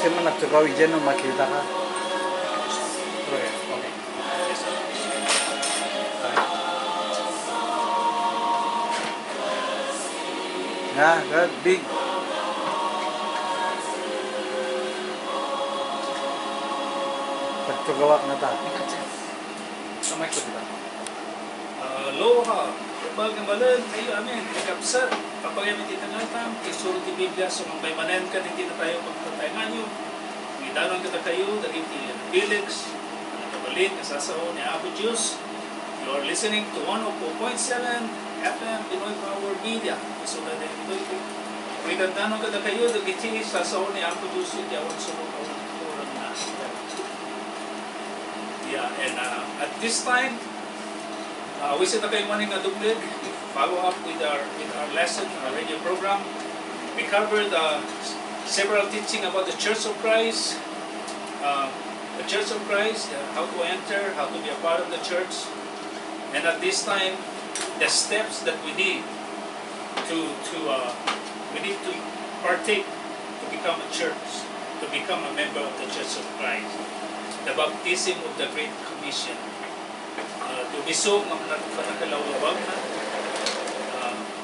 kasi mo nagtugaw dyan nung makita ka. Okay. Yes, sir. Nga, God, big. Pagtugawak na ta. Samay ko diba? Aloha. Kapag malan, kayo amin. Kapsat. Kapag yamin titangatam, Isuro di Biblia, sumambay manen ka, hindi na tayo magpatayangan nyo. Ngidanon kita kayo, daging Felix, nakabalit, nasasao ni Apo Diyos. You are listening to 104.7 FM Pinoy Power Media. So na din ito. Ngidanon kita kayo, daging sasao ni Apo Diyos, hindi awang sulong awang na. Yeah, and at this time, we said kayo morning na dublig. Follow up with our lesson, our radio program. We covered several teaching about the Church of Christ, how to enter, how to be a part of the church, and at this time, the steps that we need to partake to become a church, to become a member of the Church of Christ. The baptism of the Great Commission. To be so makakalawawag na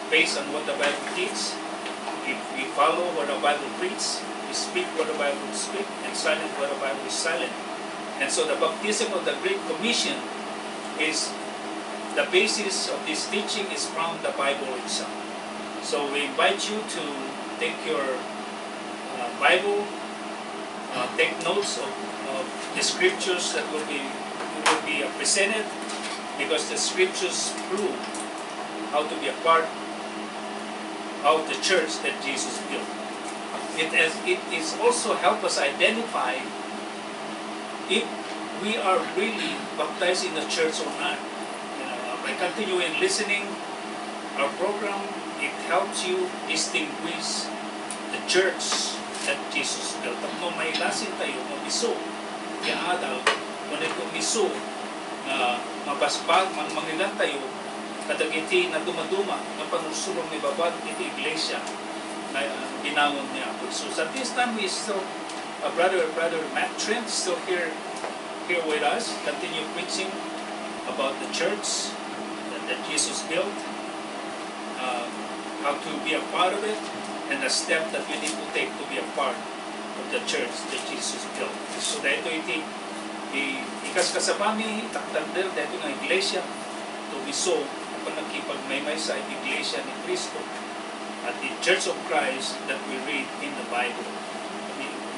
based on what the Bible teaches. If we follow what the Bible preaches, we speak what the Bible speaks, and silent what the Bible is silent. And so the baptism of the Great Commission is the basis of this teaching is from the Bible itself. So we invite you to take your Bible, take notes of the scriptures that will be presented, because the scriptures prove how to be a part of the church that Jesus built. It is also help us identify if we are really baptized in the church or not. By continuing listening our program, it helps you distinguish the church that Jesus built. Kung may lasin tayo, mabiso, yaadal, kung ito miso, na mabasbag, mangilan tayo, kadagiti na dumaduma, ng panusulong ni babad, iti iglesia, na binangon niya. So at this time, we still, brother Matt Trent still here with us, continue preaching about the church that Jesus built, how to be a part of it, and the step that we need to take to be a part of the church that Jesus built. So dahito iti ikas kasabami taktander dahito ng iglesia to miso kung nagkipagmaymay sa iglesia ni Cristo at the Church of Christ that we read in the Bible.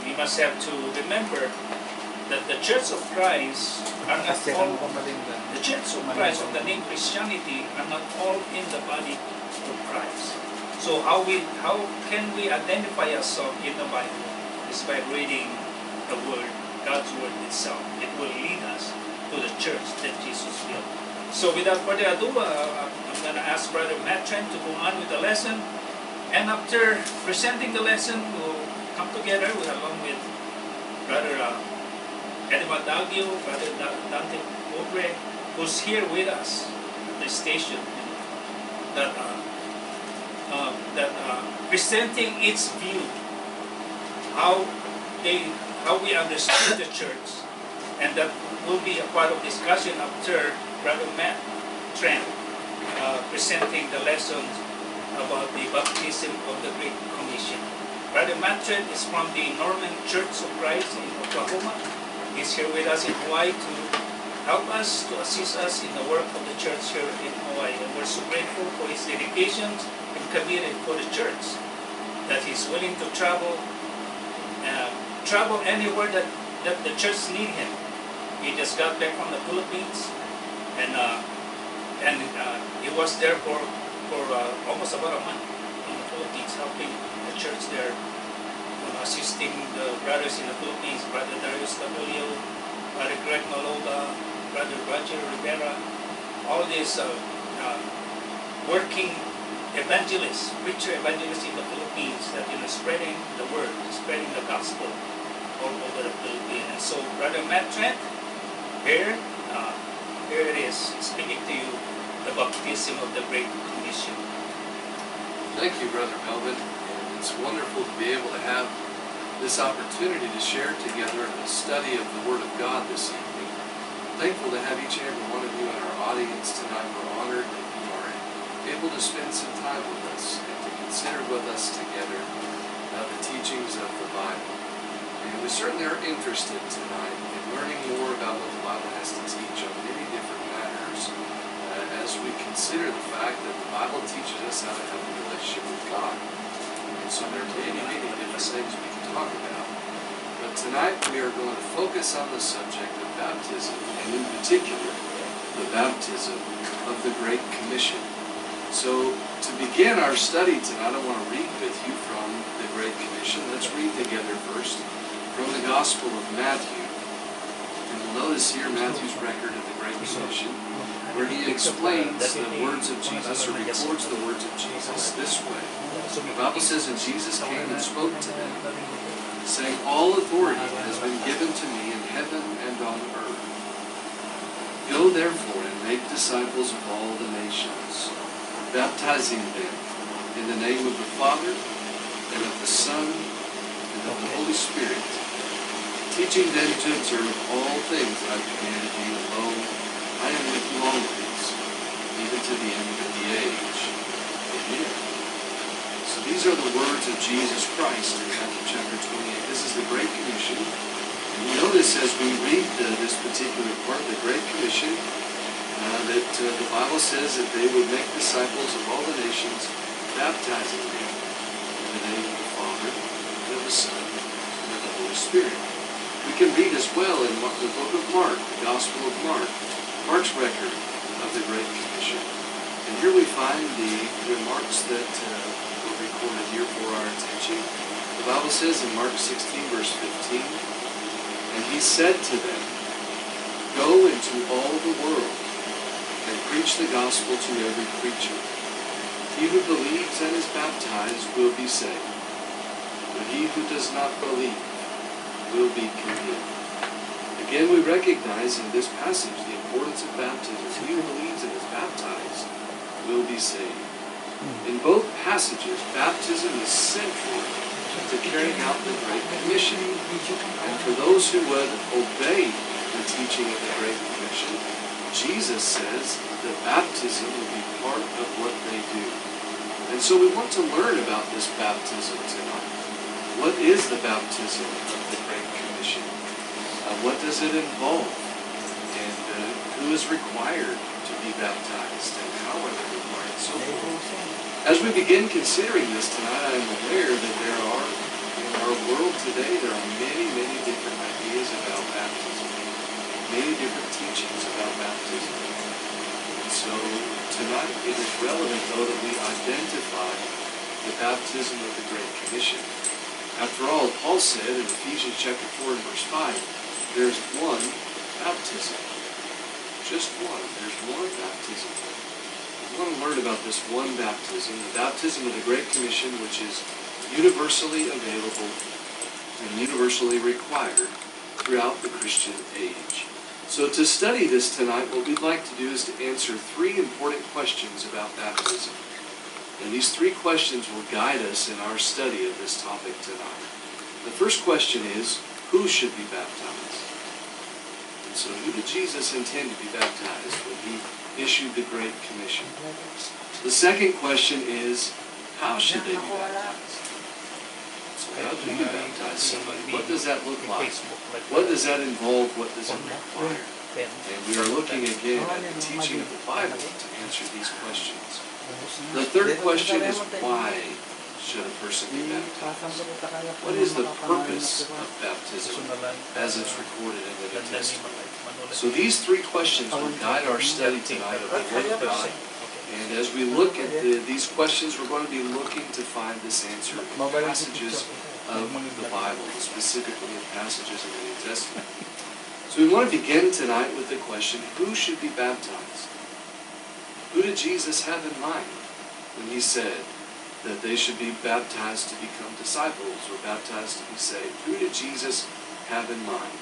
We must have to remember that the Church of Christ are not all the Church of Christ of the name Christianity are not all in the body of Christ. So how can we identify ourselves in the Bible? Is by reading the Word, God's Word itself. It will lead us to the church that Jesus built. So without further ado, I'm going to ask Brother Matt Trent to go on with the lesson. And after presenting the lesson, we'll come together along with Brother Eddie Maldagio, Brother Dante Obre, who's here with us at the station, that presenting its view, how we understood the church, and that will be a part of discussion after Brother Matt Trent presenting the lessons about the baptism of the Great Commission. Brother Matt Trent is from the Norman Church of Christ in Oklahoma. He's here with us in Hawaii to help us, to assist us in the work of the church here in Hawaii. And we're so grateful for his dedication and committed for the church, that he's willing to travel anywhere that the church need him. He just got back from the Philippines, and he was there for almost about a month in the Philippines, helping the church there, assisting the brothers in the Philippines, Brother Darius Tabulio, Brother Greg Maloga, Brother Roger Rivera, all these working evangelists, preacher evangelists in the Philippines that spreading the word, spreading the gospel all over the Philippines. And so Brother Matt Trent, here it is, speaking to you, the baptism of the Great Commission. Thank you, Brother Melvin. And it's wonderful to be able to have this opportunity to share together the study of the Word of God this evening. Thankful to have each and every one of you in our audience tonight. We're honored that you are able to spend some time with us and to consider with us together the teachings of the Bible. And we certainly are interested tonight in learning more about what the Bible has to teach on many different matters as we consider the fact that the Bible teaches us how to have a relationship with God. And so there are many, many different things we can talk about. But tonight we are going to focus on the subject of baptism, and in particular, the baptism of the Great Commission. So to begin our study tonight, I want to read with you from the Great Commission. Let's read together first from the Gospel of Matthew. And we'll notice here Matthew's record of the Great Commission, where he explains the words of Jesus, or records the words of Jesus this way. The Bible says, "And Jesus came and spoke to them, saying, All authority has been given to me in heaven and on earth. Go therefore and make disciples of all the nations, baptizing them in the name of the Father, and of the Son, and of the Holy Spirit, teaching them to observe all things that I've commanded you. And lo, I am with you always, even to the end of the age." Amen. So these are the words of Jesus Christ in Matthew chapter 28. This is the Great Commission. And you notice as we read this particular part, the Great Commission, that the Bible says that they would make disciples of all the nations, baptizing them in the name of the Father, and of the Son, and of the Holy Spirit. We can read as well in the book of Mark, the Gospel of Mark, Mark's record of the Great Commission. And here we find the remarks that were recorded here for our attention. The Bible says in Mark 16, verse 15, "And he said to them, Go into all the world, and preach the gospel to every creature. He who believes and is baptized will be saved, but he who does not believe will be condemned." Again, we recognize in this passage the importance of baptism. He who believes and is baptized will be saved. In both passages, baptism is central to carrying out the Great Commission. And for those who would obey the teaching of the Great Commission, Jesus says that baptism will be part of what they do. And so we want to learn about this baptism tonight. What is the baptism of the Great Commission? What does it involve? And who is required to be baptized? And how are they required? So forth. As we begin considering this tonight, I am aware that there are, in our world today, there are many, many different ideas about baptism. Many different teachings about baptism. And so tonight it is relevant, though, that we identify the baptism of the Great Commission. After all, Paul said in Ephesians chapter 4 and verse 5, there's one baptism. Just one. There's one baptism. We want to learn about this one baptism, the baptism of the Great Commission, which is universally available and universally required throughout the Christian age. So to study this tonight, what we'd like to do is to answer three important questions about baptism. And these three questions will guide us in our study of this topic tonight. The first question is, who should be baptized? And so who did Jesus intend to be baptized when he issued the Great Commission? The second question is, how should they be baptized? So how do you baptize somebody? What does that look like? What does that involve? What does it require? And we are looking again at the teaching of the Bible to answer these questions. The third question is, why should a person be baptized? What is the purpose of baptism as it's recorded in the New Testament? So these three questions will guide our study tonight of the Word of God. And as we look at these questions, we're going to be looking to find this answer in passages of the Bible, specifically in passages of the New Testament. So we want to begin tonight with the question, who should be baptized? Who did Jesus have in mind when he said that they should be baptized to become disciples or baptized to be saved? Who did Jesus have in mind?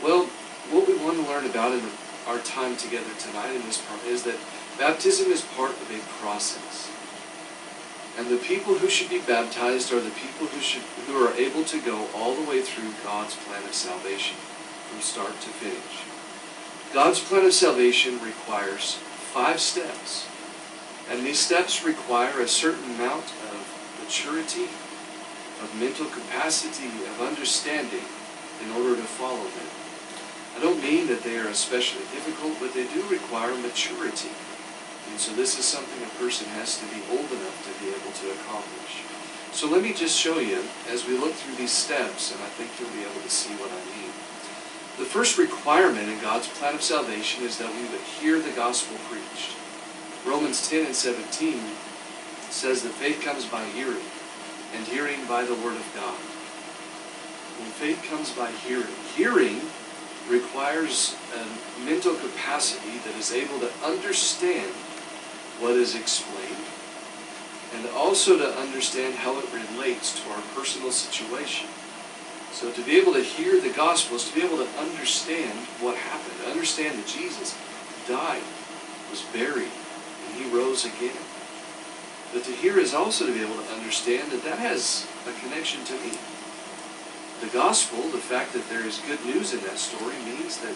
Well, what we want to learn about in our time together tonight in this part is that baptism is part of a process. And the people who should be baptized are the people who are able to go all the way through God's plan of salvation, from start to finish. God's plan of salvation requires 5 steps. And these steps require a certain amount of maturity, of mental capacity, of understanding in order to follow them. I don't mean that they are especially difficult, but they do require maturity. And so this is something a person has to be old enough to be able to accomplish. So let me just show you as we look through these steps, and I think you'll be able to see what I mean. The first requirement in God's plan of salvation is that we would hear the gospel preached. Romans 10 and 17 says that faith comes by hearing, and hearing by the word of God. When faith comes by hearing, hearing requires a mental capacity that is able to understand what is explained, and also to understand how it relates to our personal situation. So to be able to hear the gospel is to be able to understand what happened, to understand that Jesus died, was buried, and he rose again. But to hear is also to be able to understand that that has a connection to me. The gospel, the fact that there is good news in that story, means that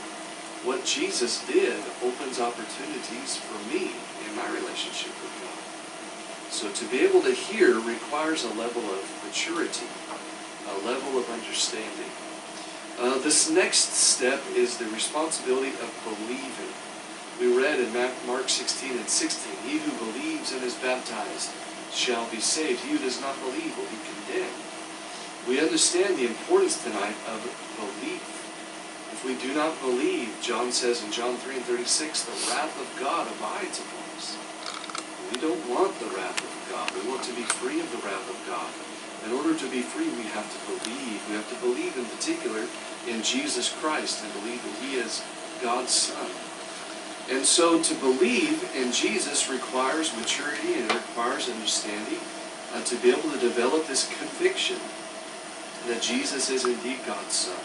what Jesus did opens opportunities for me in my relationship with God. So to be able to hear requires a level of maturity, a level of understanding. This next step is the responsibility of believing. We read in Mark 16 and 16, he who believes and is baptized shall be saved. He who does not believe will be condemned. We understand the importance tonight of belief. If we do not believe, John says in John 3 and 36, the wrath of God abides upon us. We don't want the wrath of God. We want to be free of the wrath of God. In order to be free, we have to believe. We have to believe in particular in Jesus Christ and believe that he is God's Son. And so to believe in Jesus requires maturity and it requires understanding to be able to develop this conviction that Jesus is indeed God's Son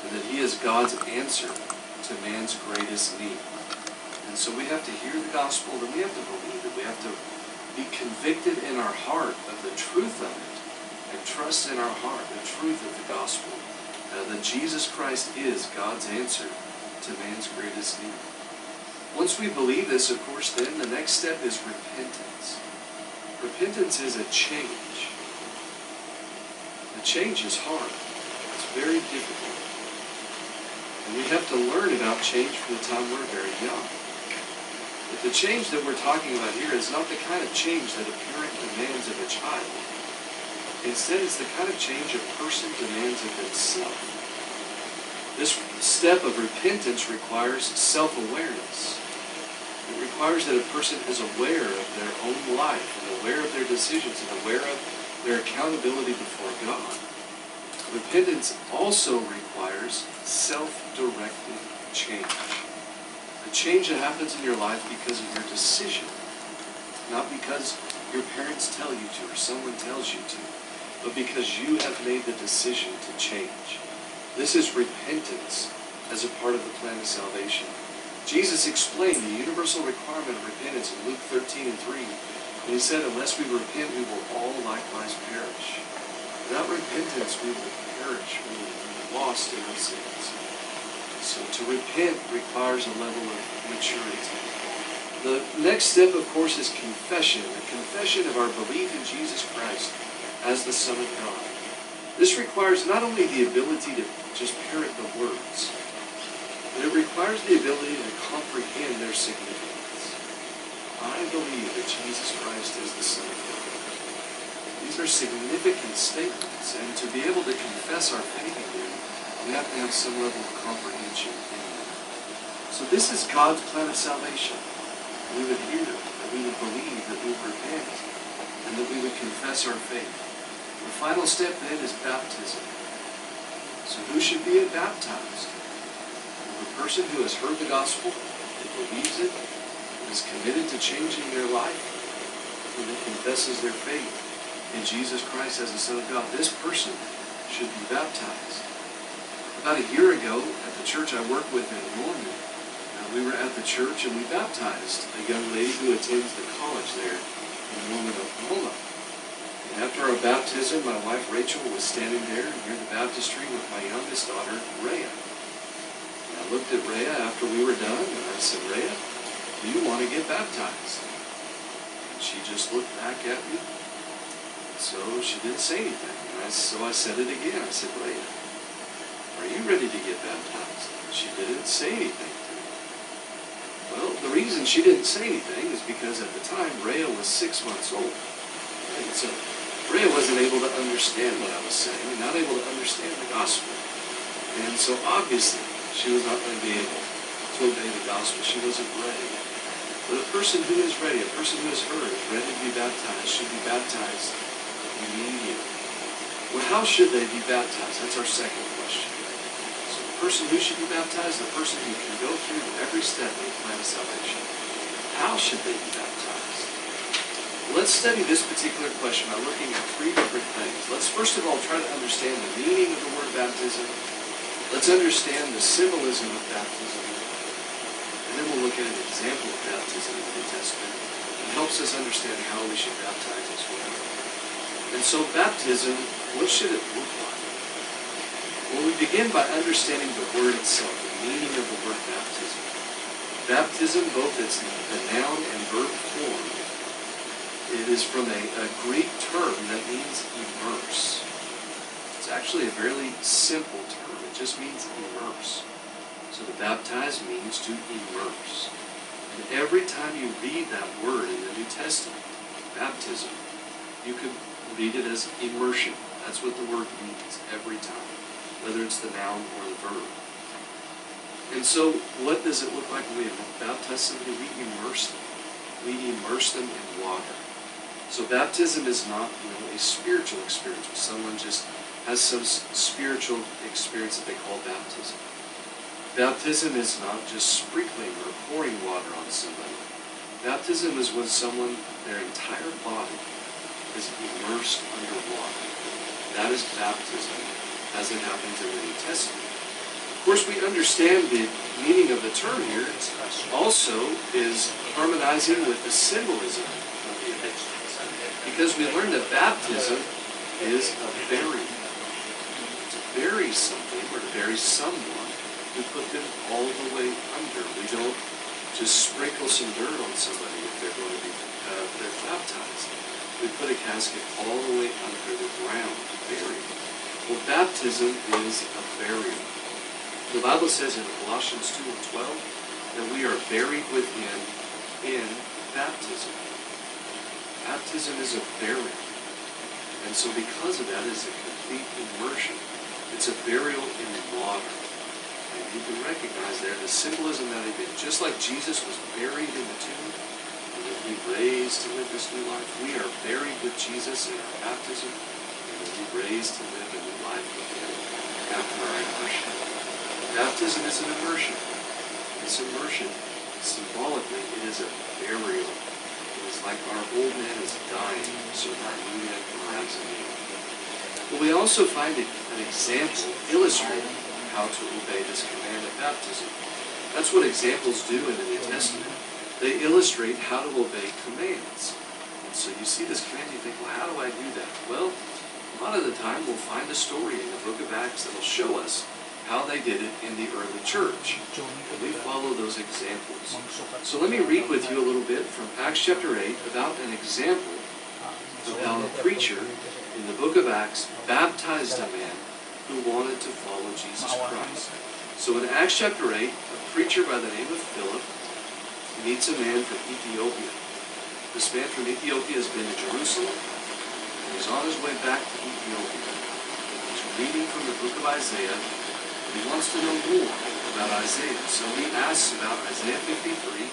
and that he is God's answer to man's greatest need. And so we have to hear the gospel, and we have to believe it. We have to be convicted in our heart of the truth of it and trust in our heart the truth of the gospel, that Jesus Christ is God's answer to man's greatest need. Once we believe this, of course, then the next step is repentance. Repentance is a change. The change is hard. It's very difficult. And we have to learn about change from the time we're very young. But the change that we're talking about here is not the kind of change that a parent demands of a child. Instead, it's the kind of change a person demands of himself. This step of repentance requires self-awareness. It requires that a person is aware of their own life and aware of their decisions and aware of their accountability before God. Repentance also requires self-directed change. A change that happens in your life because of your decision, not because your parents tell you to or someone tells you to, but because you have made the decision to change. This is repentance as a part of the plan of salvation. Jesus explained the universal requirement of repentance in Luke 13 and 3. And he said, unless we repent, we will all likewise perish. Without repentance, we will perish. We will be lost in our sins. So to repent requires a level of maturity. The next step, of course, is confession. The confession of our belief in Jesus Christ as the Son of God. This requires not only the ability to just parrot the words, but it requires the ability to comprehend their significance. I believe that Jesus Christ is the Son of God. These are significant statements, and to be able to confess our faith in him, we have to have some level of comprehension in him. So this is God's plan of salvation. We would hear, that we would believe, that we would repent, and that we would confess our faith. The final step then is baptism. So who should be baptized? Well, the person who has heard the gospel, who believes it, is committed to changing their life, and that confesses their faith in Jesus Christ as the Son of God. This person should be baptized. About a year ago, at the church I work with in Norman, we were at the church and we baptized a young lady who attends the college there in Norman, Oklahoma. After our baptism, my wife Rachel was standing there near the baptistry with my youngest daughter, Rhea. And I looked at Rhea after we were done, and I said, Rhea, do you want to get baptized? And she just looked back at me. So she didn't say anything. So I said it again. I said, Rhea, are you ready to get baptized? She didn't say anything to me. Well, the reason she didn't say anything is because at the time, Rhea was 6 months old. And so Rhea wasn't able to understand what I was saying, and not able to understand the gospel. And so obviously, she was not going to be able to obey the gospel. She wasn't ready. But a person who is ready, a person who has heard, is ready to be baptized, should be baptized immediately. Well, how should they be baptized? That's our second question. So the person who should be baptized, the person who can go through every step of the plan of salvation. How should they be baptized? Well, let's study this particular question by looking at 3 different things. Let's first of all try to understand the meaning of the word baptism. Let's understand the symbolism of baptism. And then we'll look at an example of baptism in the New Testament. It helps us understand how we should baptize as well. And so baptism, what should it look like? Well, we begin by understanding the word itself, the meaning of the word baptism. Baptism, both its the noun and verb form, it is from a Greek term that means immerse. It's actually a very simple term. It just means immerse. So to baptize means to immerse. And every time you read that word in the New Testament, baptism, you could read it as immersion. That's what the word means every time, whether it's the noun or the verb. And so what does it look like when we baptize somebody? We immerse them. We immerse them in water. So baptism is not a spiritual experience where someone just has some spiritual experience that they call baptism. Baptism is not just sprinkling or pouring water on somebody. Baptism is when someone, their entire body, is immersed under water. That is baptism as it happens in the New Testament. Of course, we understand the meaning of the term here also is harmonizing with the symbolism of the event. Because we learned that baptism is a burying. To bury something or to bury someone, we put them all the way under. We don't just sprinkle some dirt on somebody if they're going to be they're baptized. We put a casket all the way under the ground to bury. Well, baptism is a burial. The Bible says in Colossians 2 and 12 that we are buried with Him in baptism. Baptism is a burial. And so because of that, it's a complete immersion. It's a burial in water. And you can recognize there the symbolism that it is. Just like Jesus was buried in the tomb, and then He raised to live this new life, we are buried with Jesus in our baptism, and then we raised to live a new life with Him after our immersion. Baptism is an immersion. This immersion, symbolically, it is a burial. It is like our old man is dying, so that new man can rise again. But we also find an example illustrating how to obey this command of baptism. That's what examples do in the New Testament. They illustrate how to obey commands. And so you see this command, you think, well, how do I do that? Well, a lot of the time we'll find a story in the book of Acts that will show us how they did it in the early church. And we follow those examples. So let me read with you a little bit from Acts chapter 8 about an example of how a preacher in the book of Acts baptized a man who wanted to follow Jesus Christ. So in Acts chapter 8, a preacher by the name of Philip meets a man from Ethiopia. This man from Ethiopia has been to Jerusalem, and he's on his way back to Ethiopia. He's reading from the book of Isaiah. He wants to know more about Isaiah. So he asks about Isaiah 53.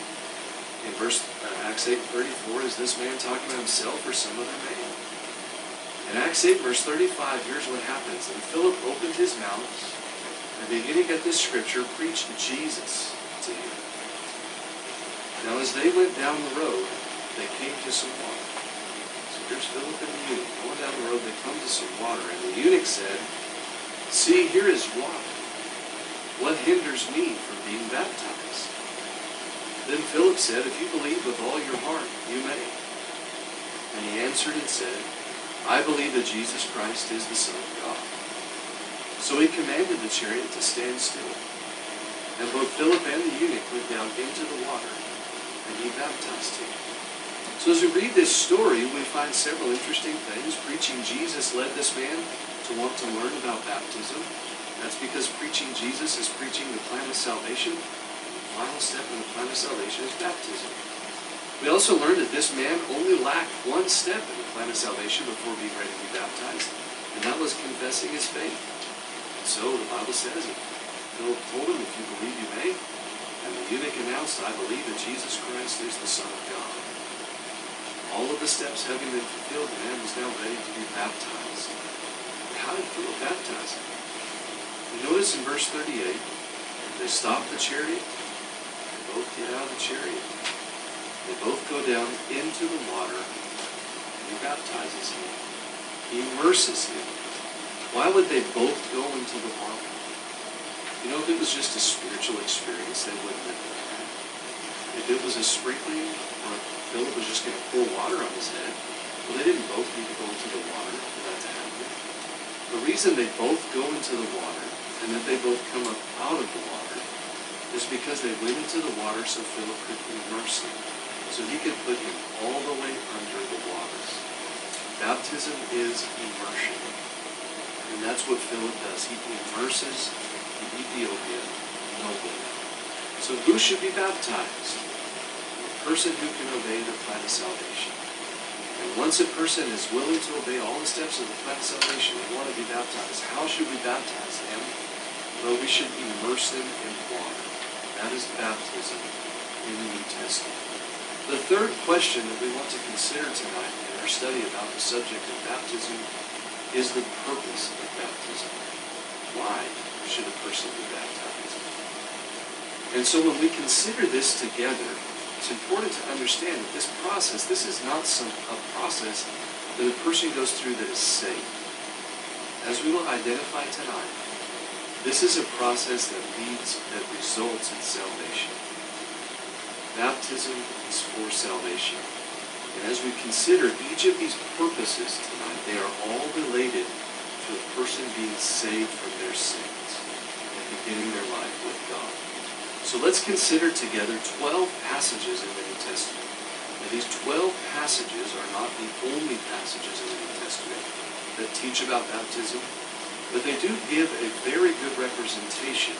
In Acts 8:34, is this man talking about himself or some other man? In Acts 8, verse 35, here's what happens. And Philip opened his mouth, and beginning at this scripture, preached Jesus to him. Now as they went down the road, they came to some water. So here's Philip and the eunuch. Going down the road, they come to some water. And the eunuch said, see, here is water. What hinders me from being baptized? Then Philip said, if you believe with all your heart, you may. And he answered and said, I believe that Jesus Christ is the Son of God. So he commanded the chariot to stand still. And both Philip and the eunuch went down into the water, and he baptized him. So as we read this story, we find several interesting things. Preaching Jesus led this man to want to learn about baptism. That's because preaching Jesus is preaching the plan of salvation. The final step in the plan of salvation is baptism. We also learned that this man only lacked one step in the plan of salvation before being ready to be baptized, and that was confessing his faith. And so the Bible says, Philip told him, if you believe, you may. And the eunuch announced, I believe that Jesus Christ is the Son of God. All of the steps having been fulfilled, the man was now ready to be baptized. But how did Philip baptize him? You notice in verse 38, they stop the chariot, they both get out of the chariot, they both go down into the water, and he baptizes him. He immerses him. Why would they both go into the water? You know, if it was just a spiritual experience, they wouldn't have done that. If it was a sprinkling, or if Philip was just going to pour water on his head, well, they didn't both need to go into the water for that to happen. The reason they both go into the water, and that they both come up out of the water, is because they went into the water so Philip could immerse him, so he could put him all the way under the water. Baptism is immersion. And that's what Philip does. He immerses the Ethiopian nobleman. So who should be baptized? A person who can obey the plan of salvation. And once a person is willing to obey all the steps of the plan of salvation and want to be baptized, how should we baptize them? Well, we should immerse them in water. That is baptism in the New Testament. The third question that we want to consider tonight in our study about the subject of baptism is the purpose of baptism. Why should a person be baptized? And so when we consider this together, it's important to understand that this process, this is not a process that a person goes through that is safe. As we will identify tonight, this is a process that results in salvation. Baptism is for salvation. And as we consider each of these purposes tonight, they are all related to a person being saved from their sins and beginning their life with God. So let's consider together 12 passages in the New Testament. And these 12 passages are not the only passages in the New Testament that teach about baptism, but they do give a very good representation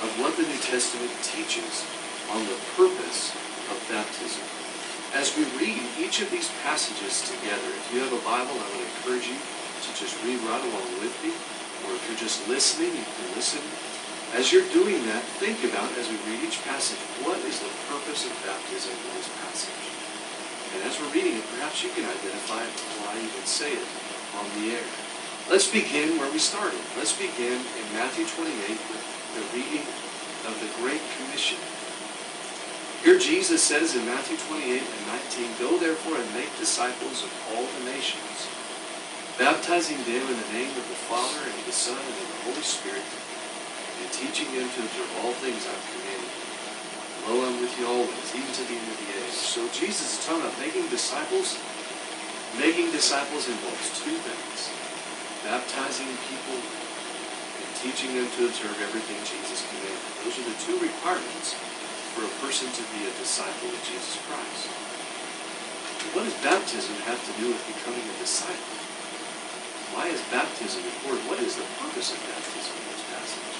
of what the New Testament teaches on the purpose of baptism. As we read each of these passages together, if you have a Bible, I would encourage you to just read right along with me, or if you're just listening, you can listen. As you're doing that, think about, as we read each passage, what is the purpose of baptism in this passage? And as we're reading it, perhaps you can identify why you would say it on the air. Let's begin where we started. Let's begin in Matthew 28 with the reading of the Great Commission. Here Jesus says in Matthew 28 and 19, Go therefore and make disciples of all the nations, baptizing them in the name of the Father and of the Son and of the Holy Spirit, and teaching them to observe all things I've commanded you. Lo, I'm with you always, even to the end of the age. So Jesus is talking about making disciples. Making disciples involves two things: baptizing people and teaching them to observe everything Jesus commanded. Those are the two requirements for a person to be a disciple of Jesus Christ. What does baptism have to do with becoming a disciple? Why is baptism important? What is the purpose of baptism in this passage?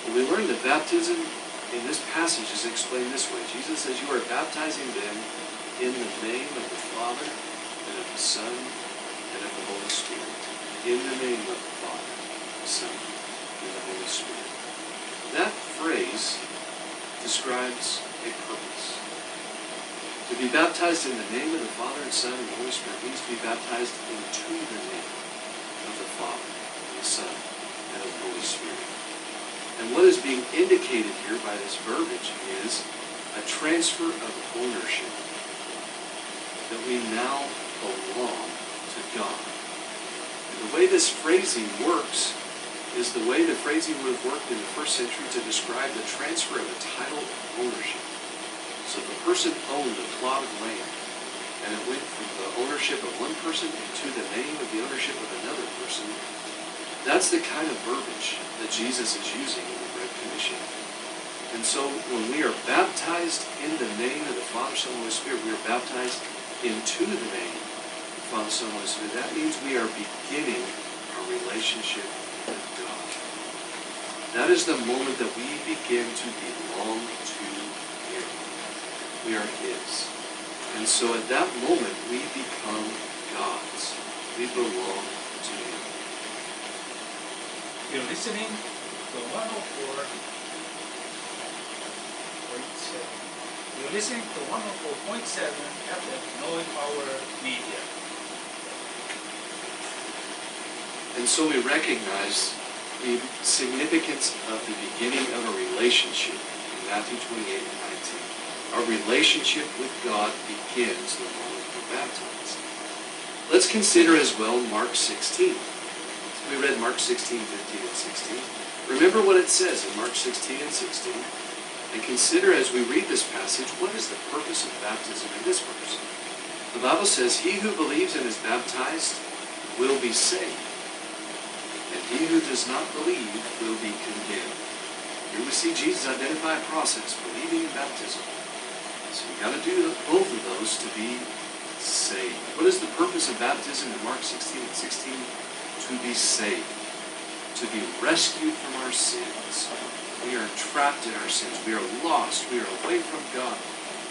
Well, we learn that baptism in this passage is explained this way. Jesus says you are baptizing them in the name of the Father and of the Son and of the Holy Spirit. In the name of the Father, the Son, and the Holy Spirit. That phrase describes a purpose. To be baptized in the name of the Father and Son and the Holy Spirit means to be baptized into the name of the Father, and the Son, and of the Holy Spirit. And what is being indicated here by this verbiage is a transfer of ownership, that we now belong to God. And the way this phrasing works is the way the phrasing would have worked in the first century to describe the transfer of a title of ownership. So if a person owned a plot of land, And it went from the ownership of one person to the name of the ownership of another person. That's the kind of verbiage that Jesus is using in the Great Commission. And so when we are baptized in the name of the Father, Son, and Holy Spirit, we are baptized into the name of the Father, Son, and Holy Spirit. That means we are beginning our relationship with God. That is the moment that we begin to belong to Him. We are His. And so at that moment, we become God's. We belong to Him. You're listening to 104.7. You're listening to 104.7 FM, Knowing Power Media. And so we recognize the significance of the beginning of a relationship in Matthew 28 and 19. Our relationship with God begins the moment we're baptized. Let's consider as well Mark 16. We read Mark 16, 15, and 16. Remember what it says in Mark 16 and 16. And consider as we read this passage, what is the purpose of baptism in this verse? The Bible says, he who believes and is baptized will be saved. And he who does not believe will be condemned. Here we see Jesus identify a process, believing and baptism. So we've got to do both of those to be saved. What is the purpose of baptism in Mark 16 and 16? To be saved. To be rescued from our sins. We are trapped in our sins. We are lost. We are away from God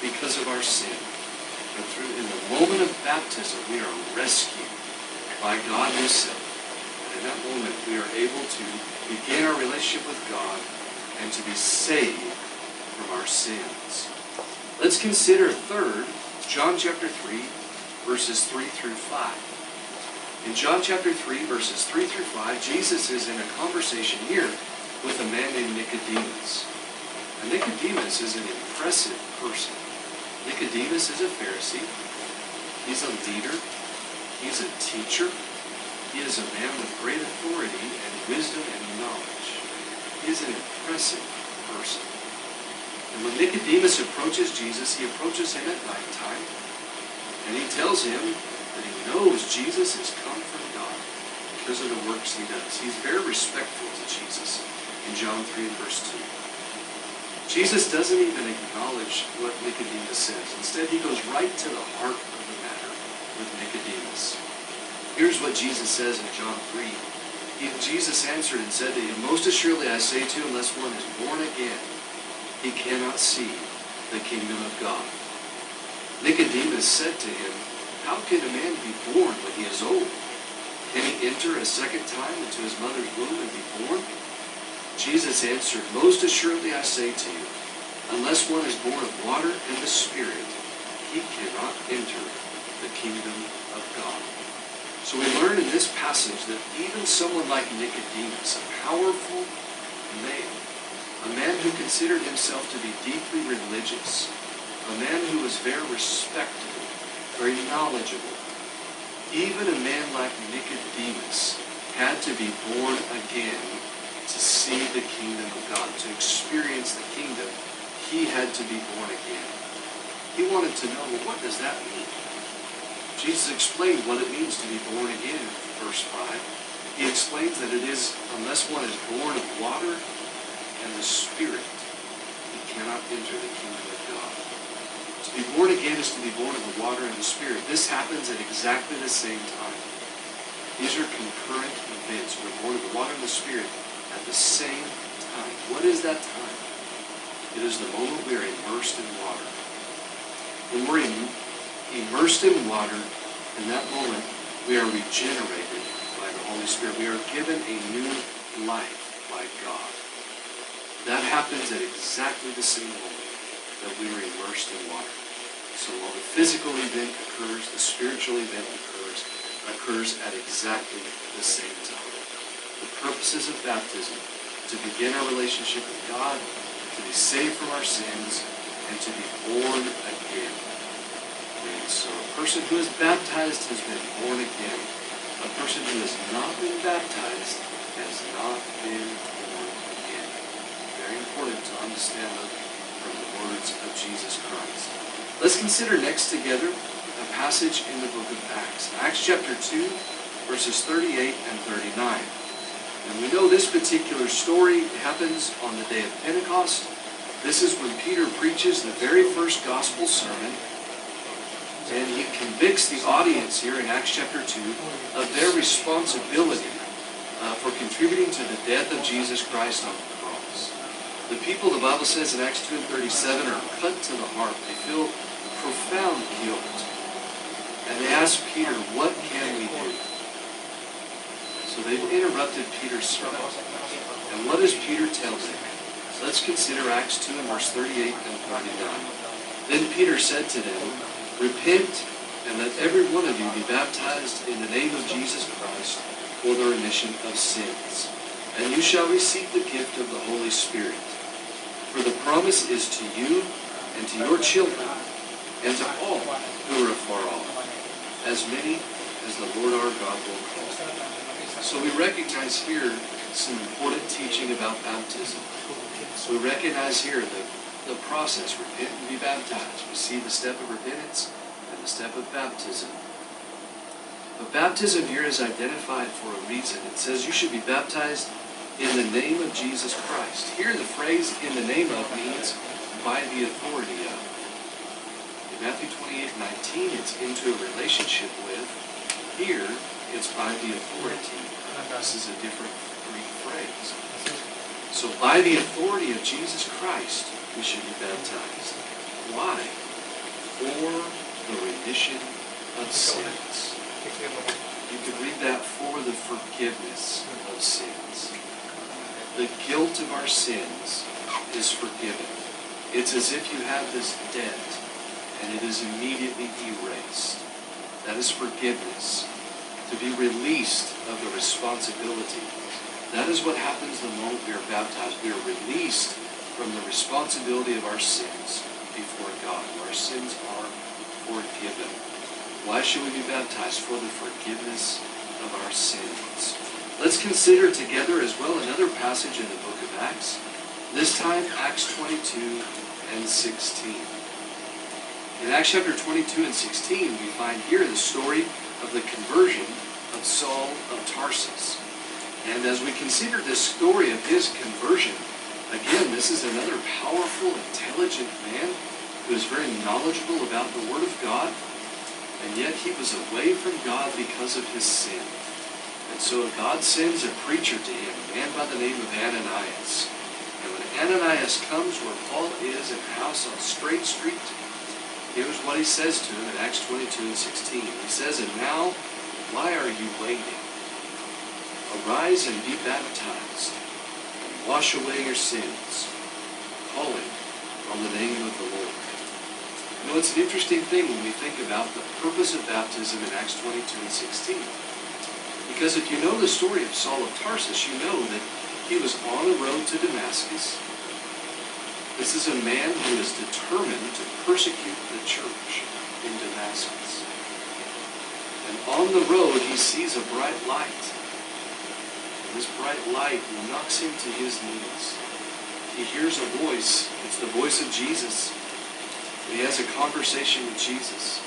because of our sin. But in the moment of baptism, we are rescued by God Himself. In that moment, we are able to begin our relationship with God and to be saved from our sins. Let's consider third, John chapter 3, verses 3 through 5. In John chapter 3, verses 3 through 5, Jesus is in a conversation here with a man named Nicodemus. Now, Nicodemus is an impressive person. Nicodemus is a Pharisee. He's a leader. He's a teacher. He is a man with great authority and wisdom and knowledge. He is an impressive person. And when Nicodemus approaches Jesus, he approaches him at nighttime, and he tells him that he knows Jesus has come from God because of the works he does. He's very respectful to Jesus in John 3 and verse 2. Jesus doesn't even acknowledge what Nicodemus says. Instead, he goes right to the heart of the matter with Nicodemus. Here's what Jesus says in John 3. Jesus answered and said to him, most assuredly I say to you, unless one is born again, he cannot see the kingdom of God. Nicodemus said to him, how can a man be born when he is old? Can he enter a second time into his mother's womb and be born? Jesus answered, most assuredly I say to you, unless one is born of water and the Spirit, he cannot enter the kingdom of God. So we learn in this passage that even someone like Nicodemus, a powerful man, a man who considered himself to be deeply religious, a man who was very respectable, very knowledgeable, even a man like Nicodemus had to be born again to see the kingdom of God, to experience the kingdom. He had to be born again. He wanted to know, well, what does that mean? Jesus explained what it means to be born again in verse 5. He explains that it is, unless one is born of water and the Spirit, he cannot enter the kingdom of God. To be born again is to be born of the water and the Spirit. This happens at exactly the same time. These are concurrent events. We're born of the water and the Spirit at the same time. What is that time? It is the moment we are immersed in water. When we're immersed in water, in that moment, we are regenerated by the Holy Spirit. We are given a new life by God. That happens at exactly the same moment that we were immersed in water. So while the physical event occurs, the spiritual event occurs at exactly the same time. The purposes of baptism, to begin our relationship with God, to be saved from our sins, and to be born again. And so a person who is baptized has been born again. A person who has not been baptized has not been born again. Very important to understand that from the words of Jesus Christ. Let's consider next together a passage in the book of Acts. Acts chapter 2, verses 38 and 39. And we know this particular story happens on the day of Pentecost. This is when Peter preaches the very first gospel sermon. And he convicts the audience here in Acts chapter 2 of their responsibility for contributing to the death of Jesus Christ on the cross. The people, the Bible says in Acts 2 and 37, are cut to the heart. They feel profound guilt. And they ask Peter, what can we do? So they've interrupted Peter's sermon. And what does Peter tell them? Let's consider Acts 2 and verse 38 and 39. Then Peter said to them, repent, and let every one of you be baptized in the name of Jesus Christ for the remission of sins. And you shall receive the gift of the Holy Spirit. For the promise is to you and to your children and to all who are afar off, as many as the Lord our God will call. So we recognize here some important teaching about baptism. We recognize here the process, repent and be baptized. We see the step of repentance and the step of baptism. But baptism here is identified for a reason. It says you should be baptized in the name of Jesus Christ. Here the phrase in the name of means by the authority of. In Matthew 28:19 it's into a relationship with. Here it's by the authority. This is a different Greek phrase. So by the authority of Jesus Christ we should be baptized. Why? For the remission of sins. You could read that, for the forgiveness of sins. The guilt of our sins is forgiven. It's as if you have this debt and it is immediately erased. That is forgiveness. To be released of the responsibility. That is what happens the moment we are baptized. We are released from the responsibility of our sins before God. Our sins are forgiven. Why should we be baptized? For the forgiveness of our sins. Let's consider together as well another passage in the book of Acts. This time, Acts 22 and 16. In Acts chapter 22 and 16, we find here the story of the conversion of Saul of Tarsus. And as we consider this story of his conversion, again, this is another powerful, intelligent man who is very knowledgeable about the Word of God, and yet he was away from God because of his sin. And so God sends a preacher to him, a man by the name of Ananias. And when Ananias comes where Paul is in a house on Straight Street, here's what he says to him in Acts 22 and 16. He says, and now, why are you waiting? Arise and be baptized, and wash away your sins, calling on the name of the Lord. You know, it's an interesting thing when we think about the purpose of baptism in Acts 22 and 16. Because if you know the story of Saul of Tarsus, you know that he was on the road to Damascus. This is a man who is determined to persecute the church in Damascus. And on the road, he sees a bright light. And this bright light knocks him to his knees. He hears a voice. It's the voice of Jesus. And he has a conversation with Jesus.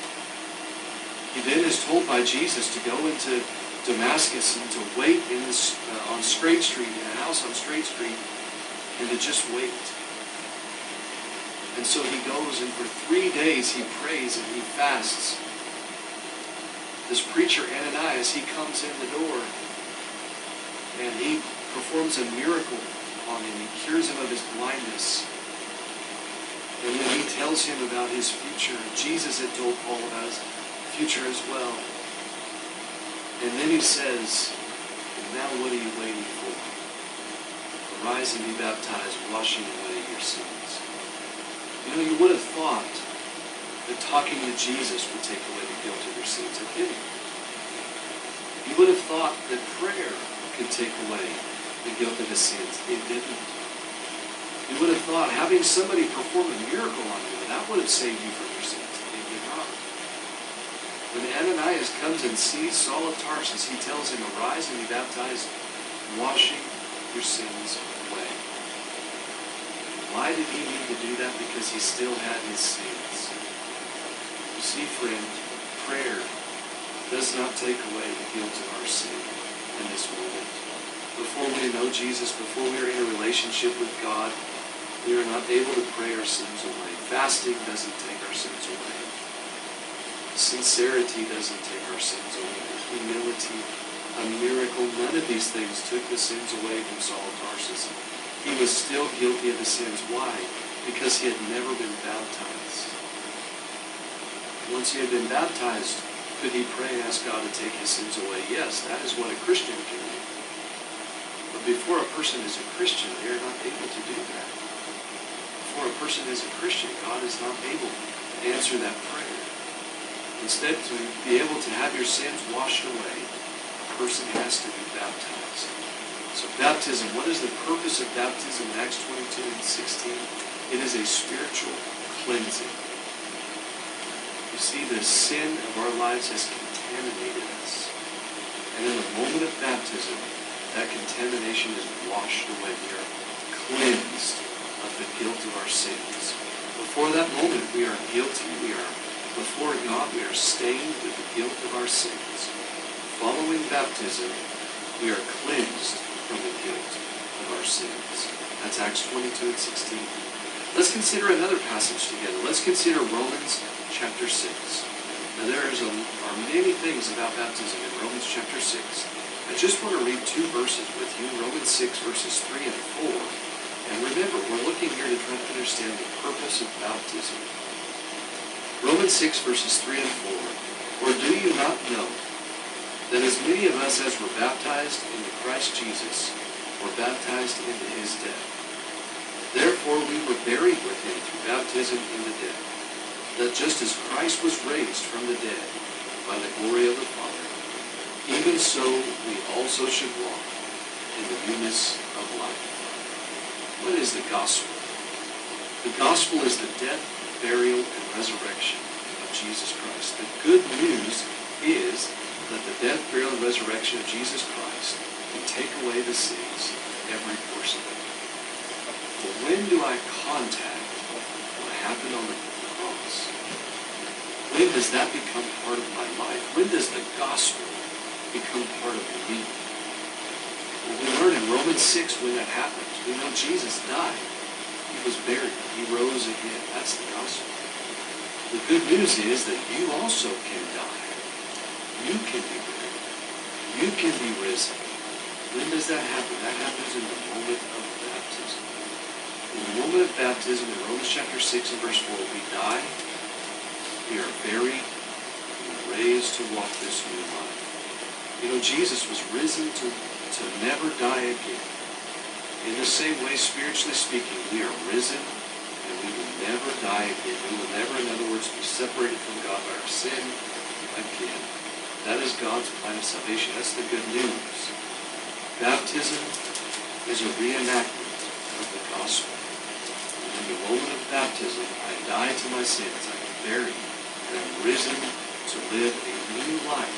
He then is told by Jesus to go into Damascus and to wait in this, on Straight Street, in a house on Straight Street, and to just wait. And so he goes, and for 3 days he prays and he fasts. This preacher, Ananias, he comes in the door, and he performs a miracle on him. He cures him of his blindness. And then he tells him about his future. Jesus had told Paul about his future as well. And then he says, and now what are you waiting for? Arise and be baptized, washing away your sins. You know, you would have thought that talking to Jesus would take away the guilt of your sins. It didn't. You would have thought that prayer could take away the guilt of his sins. It didn't. You would have thought having somebody perform a miracle on you, that would have saved you from your sins. It did not. When Ananias comes and sees Saul of Tarsus, he tells him, arise and be baptized, washing your sins away. Why did he need to do that? Because he still had his sins. You see, friend, prayer does not take away the guilt of our sin in this moment. Before we know Jesus, before we are in a relationship with God, we are not able to pray our sins away. Fasting doesn't take our sins away. Sincerity doesn't take our sins away. Humility, a miracle, none of these things took the sins away from Saul of Tarsus. He was still guilty of the sins. Why? Because he had never been baptized. Once he had been baptized, could he pray and ask God to take his sins away? Yes, that is what a Christian can do. But before a person is a Christian, they are not able to do that. Before a person is a Christian, God is not able to answer that prayer. Instead, to be able to have your sins washed away, a person has to be baptized. So baptism, what is the purpose of baptism in Acts 22 and 16? It is a spiritual cleansing. You see, the sin of our lives has contaminated us. And in the moment of baptism, that contamination is washed away. We are cleansed of the guilt of our sins. Before that moment, we are guilty. We are before God. We are stained with the guilt of our sins. Following baptism, we are cleansed from the guilt of our sins. That's Acts 22 and 16. Let's consider another passage together. Let's consider Romans chapter 6. Now there are many things about baptism in Romans chapter 6. I just want to read two verses with you, Romans 6 verses 3 and 4. And remember, we're looking here to try to understand the purpose of baptism. Romans 6 verses 3 and 4. Or do you not know that as many of us as were baptized into Christ Jesus were baptized into his death? Therefore we were buried with him through baptism into death, that just as Christ was raised from the dead by the glory of the Father, even so we also should walk in the newness of life. What is the gospel? The gospel is the death, burial, and resurrection of Jesus Christ. The good news is that the death, burial, and resurrection of Jesus Christ can take away the sins of every person. But when do I contact what happened on the cross? When does that become part of my life? When does the gospel become part of me? Well, we learn in Romans 6 when that happens. We know Jesus died. He was buried. He rose again. That's the gospel. The good news is that you also can die. You can be buried. You can be risen. When does that happen? That happens in the moment of baptism. In the moment of baptism, in Romans chapter 6 and verse 4, we die, we are buried, and we are raised to walk this new life. You know, Jesus was risen to never die again. In the same way, spiritually speaking, we are risen and we will never die again. We will never, in other words, be separated from God by our sin again. That is God's plan of salvation. That's the good news. Baptism is a reenactment of the gospel. And in the moment of baptism, I die to my sins. I am buried and I'm risen to live a new life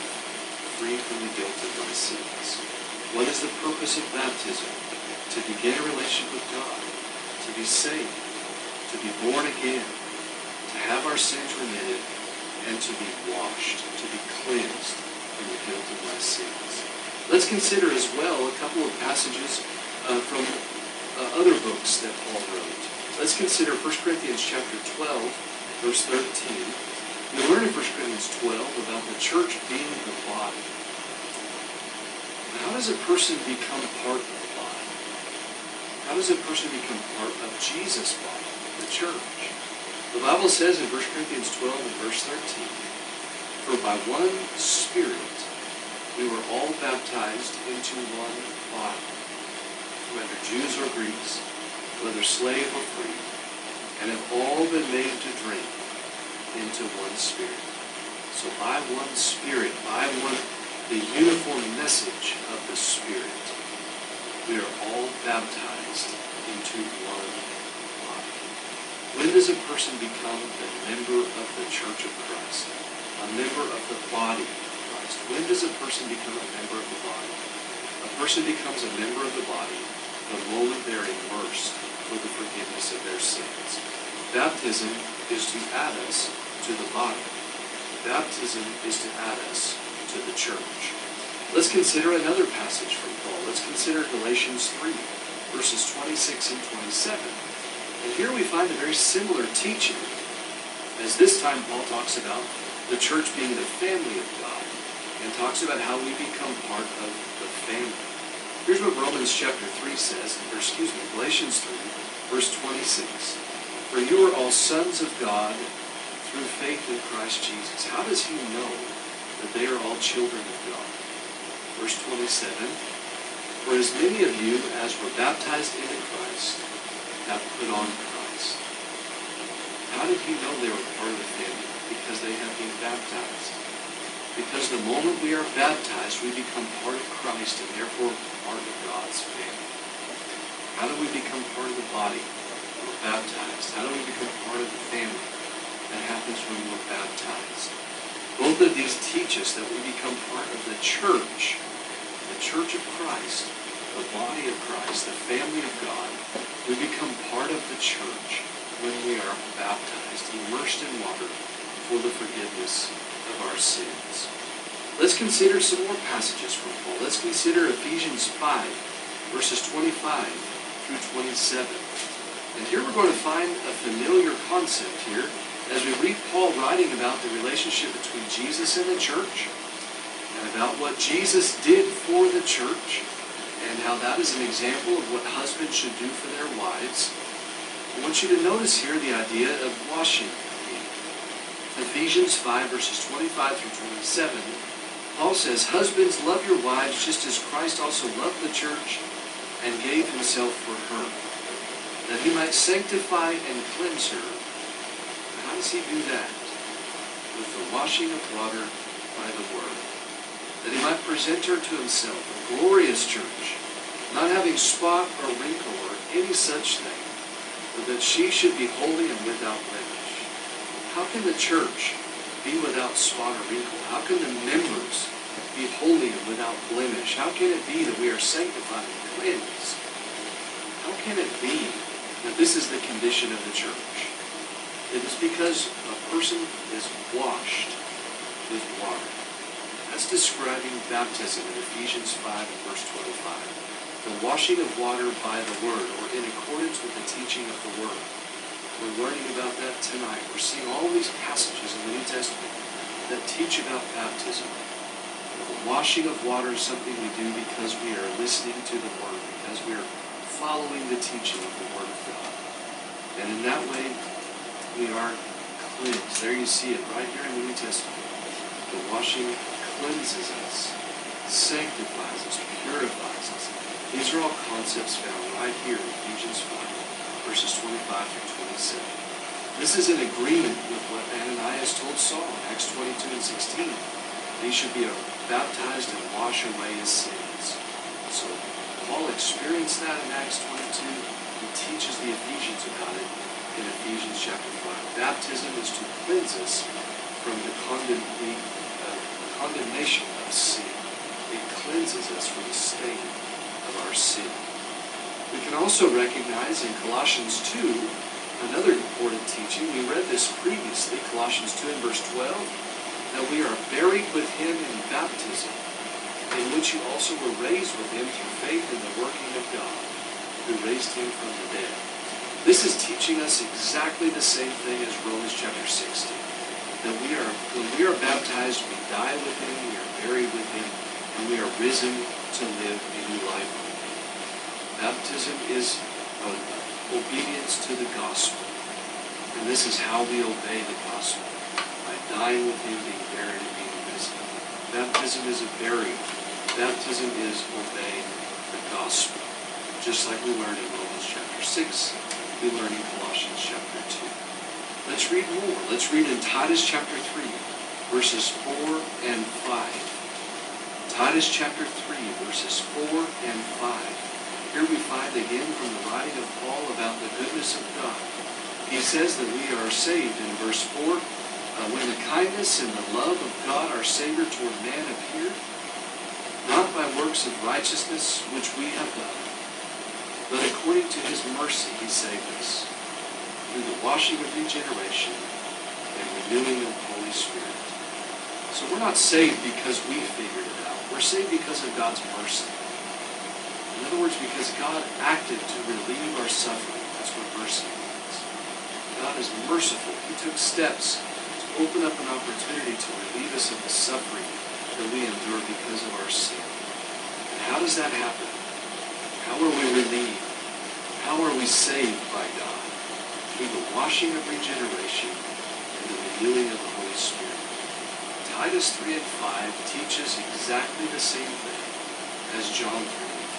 free from the guilt of my sins. What is the purpose of baptism? To begin a relationship with God, to be saved, to be born again, to have our sins remitted, and to be washed, to be cleansed from the guilt of my sins. Let's consider as well a couple of passages from other books that Paul wrote. Let's consider 1 Corinthians chapter 12, verse 13. We learn in 1 Corinthians 12 about the church being the body. How does a person become part of the body? How does a person become part of Jesus' body, the church? The Bible says in 1 Corinthians 12 and verse 13, for by one Spirit we were all baptized into one body, whether Jews or Greeks, whether slave or free, and have all been made to drink into one Spirit. So by one Spirit, by the uniform message of the Spirit, we are all baptized into one body. When does a person become a member of the Church of Christ? A member of the body of Christ? When does a person become a member of the body? A person becomes a member of the body the moment they're immersed for the forgiveness of their sins. Baptism is to add us to the body. Baptism is to add us to the church. Let's consider another passage from Paul. Let's consider Galatians 3, verses 26 and 27. And here we find a very similar teaching, as this time Paul talks about the church being the family of God, and talks about how we become part of the family. Here's what Galatians 3, verse 26. For you are all sons of God through faith in Christ Jesus. How does he know that they are all children of God? Verse 27. For as many of you as were baptized into Christ have put on Christ. How did he know they were part of the family? Because they have been baptized. Because the moment we are baptized, we become part of Christ and therefore part of God's family. How do we become part of the body? We're baptized. How do we become part of the family? That happens when we're baptized. Both of these teach us that we become part of the church of Christ, the body of Christ, the family of God. We become part of the church when we are baptized, immersed in water for the forgiveness of our sins. Let's consider some more passages from Paul. Let's consider Ephesians 5, verses 25 through 27. And here we're going to find a familiar concept here as we read Paul writing about the relationship between Jesus and the church, and about what Jesus did for the church, and how that is an example of what husbands should do for their wives. I want you to notice here the idea of washing. Ephesians 5, verses 25 through 27, Paul says, Husbands, love your wives just as Christ also loved the church and gave himself for her, that he might sanctify and cleanse her. How does he do that? With the washing of water by the word, that he might present her to himself, a glorious church, not having spot or wrinkle or any such thing, but that she should be holy and without blemish. How can the church be without spot or wrinkle? How can the members be holy and without blemish? How can it be that we are sanctified and cleansed? How can it be that this is the condition of the church? It is because a person is washed with water. That's describing baptism in Ephesians 5 and verse 25. The washing of water by the word, or in accordance with the teaching of the word. We're learning about that tonight. We're seeing all these passages in the New Testament that teach about baptism. The washing of water is something we do because we are listening to the word, because we are following the teaching of the word of God. And in that way, we are cleansed. There you see it right here in the New Testament. The washing cleanses us, sanctifies us, purifies us. These are all concepts found right here in Ephesians 5, verses 25 through 27. This is in agreement with what Ananias told Saul in Acts 22 and 16. He should be baptized and wash away his sins. So Paul experienced that in Acts 22. He teaches the Ephesians about it in Ephesians chapter 5. Baptism is to cleanse us from the condemnation of sin. It cleanses us from the stain of our sin. We can also recognize in Colossians 2 another important teaching. We read this previously, Colossians 2 and verse 12, that we are buried with him in baptism, in which you also were raised with him through faith in the working of God, who raised him from the dead. This is teaching us exactly the same thing as Romans chapter 16. That when we are baptized, we die with him, we are buried with him, and we are risen to live a new life with him. Baptism is obedience to the gospel. And this is how we obey the gospel. By dying with him, being buried, and being risen. Baptism is a burial. Baptism is obeying the gospel. Just like we learned in Romans chapter 6, we learn in Colossians chapter 2. Let's read more. Let's read in Titus chapter 3, verses 4 and 5. Titus chapter 3, verses 4 and 5. Here we find again from the writing of Paul about the goodness of God. He says that we are saved in verse 4, when the kindness and the love of God our Savior toward man appeared, not by works of righteousness which we have done, but according to his mercy he saved us, through the washing of regeneration and renewing of the Holy Spirit, So we're not saved because we figured it out. We're saved because of God's mercy. In other words, because God acted to relieve our suffering. That's what mercy means. God is merciful. He took steps to open up an opportunity to relieve us of the suffering that we endure because of our sin. And how does that happen? How are we relieved? How are we saved by God? Through the washing of regeneration and the renewing of the Holy Spirit. Titus 3 and 5 teaches exactly the same thing as John 3 and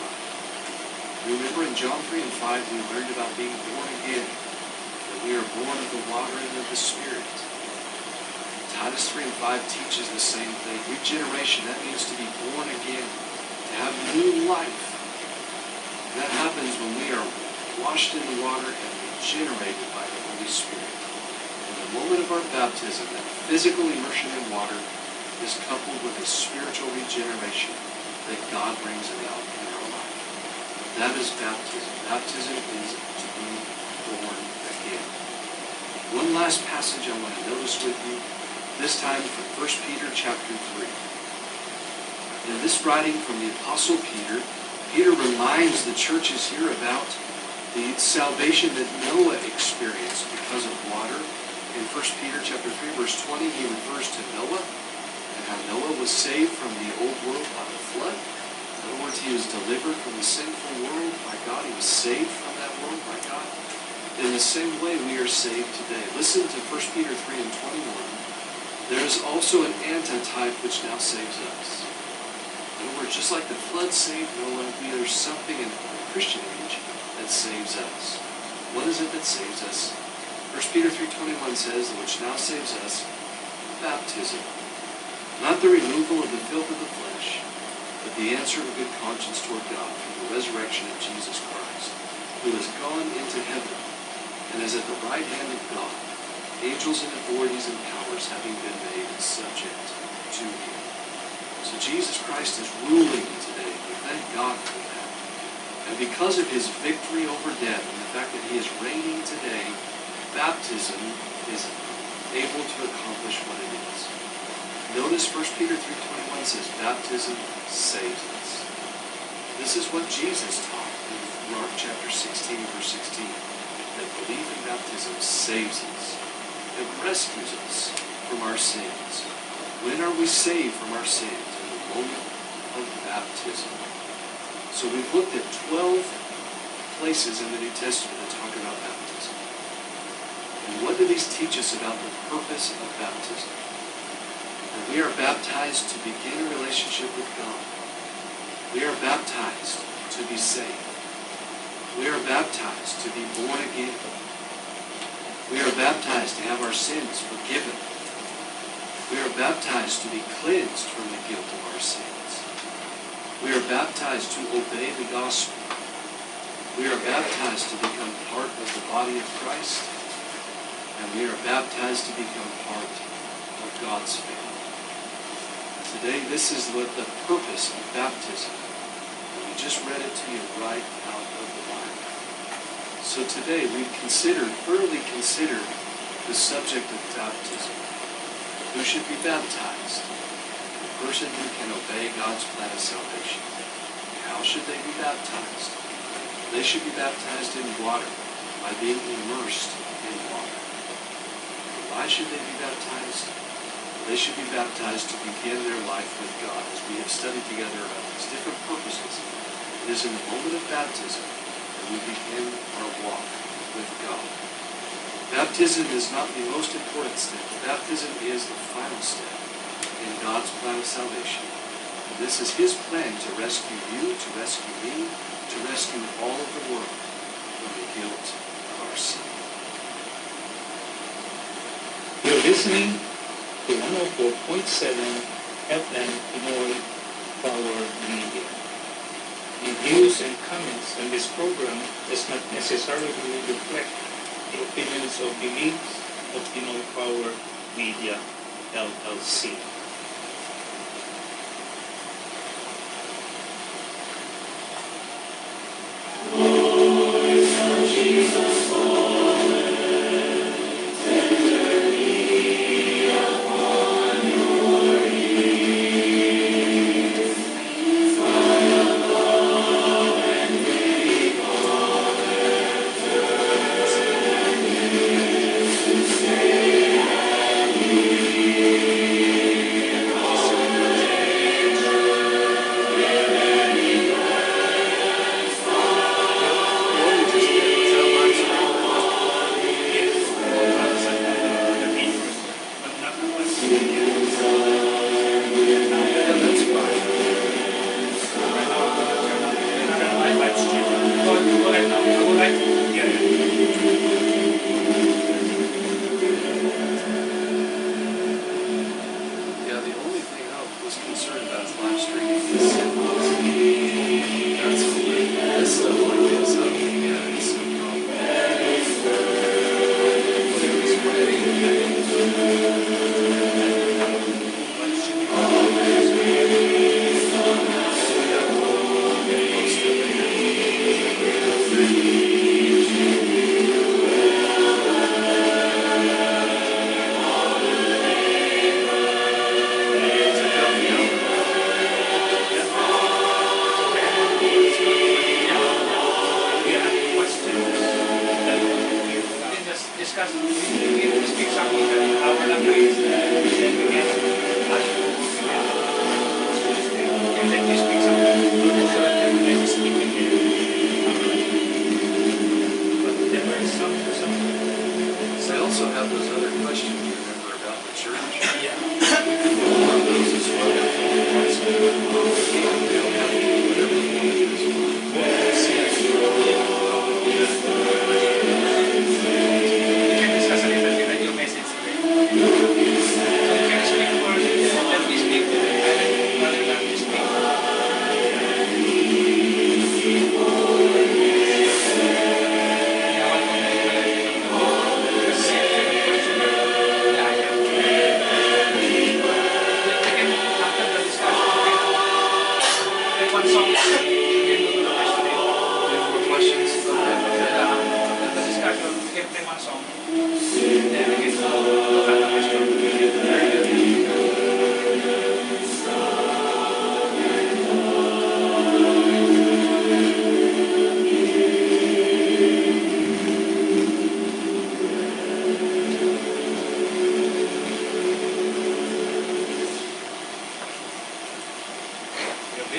5. Remember in John 3 and 5 we learned about being born again, that we are born of the water and of the Spirit. Titus 3 and 5 teaches the same thing. Regeneration, that means to be born again, to have new life. And that happens when we are washed in the water and regenerated by the Holy Spirit. In the moment of our baptism, that physical immersion in water is coupled with a spiritual regeneration that God brings about in our life. That is baptism. Baptism is to be born again. One last passage I want to notice with you, this time from 1 Peter chapter 3. In this writing from the Apostle Peter, Peter reminds the churches here about the salvation that Noah experienced because of water. In 1 Peter chapter 3, verse 20, he refers to Noah and how Noah was saved from the old world by the flood. In other words, he was delivered from the sinful world by God. He was saved from that world by God. In the same way, we are saved today. Listen to 1 Peter 3 and 21. There is also an antitype which now saves us. In other words, just like the flood saved Noah, there's something in the Christian age that saves us. What is it that saves us? 1 Peter 3:21 says, which now saves us, baptism. Not the removal of the filth of the flesh, but the answer of a good conscience toward God through the resurrection of Jesus Christ, who has gone into heaven and is at the right hand of God, angels and authorities and powers having been made subject to him. So Jesus Christ is ruling today. We thank God for that. And because of his victory over death and the fact that he is reigning today, baptism is able to accomplish what it is. Notice 1 Peter 3:21 says baptism saves us. This is what Jesus taught in Mark chapter 16, verse 16, that belief in baptism saves us. It rescues us from our sins. When are we saved from our sins? In the moment of baptism. So we've looked at 12 places in the New Testament that talk about baptism. And what do these teach us about the purpose of baptism? That we are baptized to begin a relationship with God. We are baptized to be saved. We are baptized to be born again. We are baptized to have our sins forgiven. We are baptized to be cleansed from the guilt of our sins. We are baptized to obey the gospel. We are baptized to become part of the body of Christ. And we are baptized to become part of God's family. Today, this is what the purpose of baptism. And we just read it to you right out of the Bible. So today, we've thoroughly considered the subject of baptism. Who should be baptized? The person who can obey God's plan of salvation. How should they be baptized? They should be baptized in water by being immersed in water. Why should they be baptized? They should be baptized to begin their life with God. As we have studied together about these different purposes, it is in the moment of baptism that we begin our walk with God. Baptism is not the most important step. Baptism is the final step in God's plan of salvation. And this is his plan to rescue you, to rescue me, to rescue all of the world from the guilt of our sin. You're listening to 104.7 FM Pinoy Power Media. The views and comments on this program does not necessarily reflect the opinions or beliefs of Pinoy Power Media, LLC. Tenderly upon your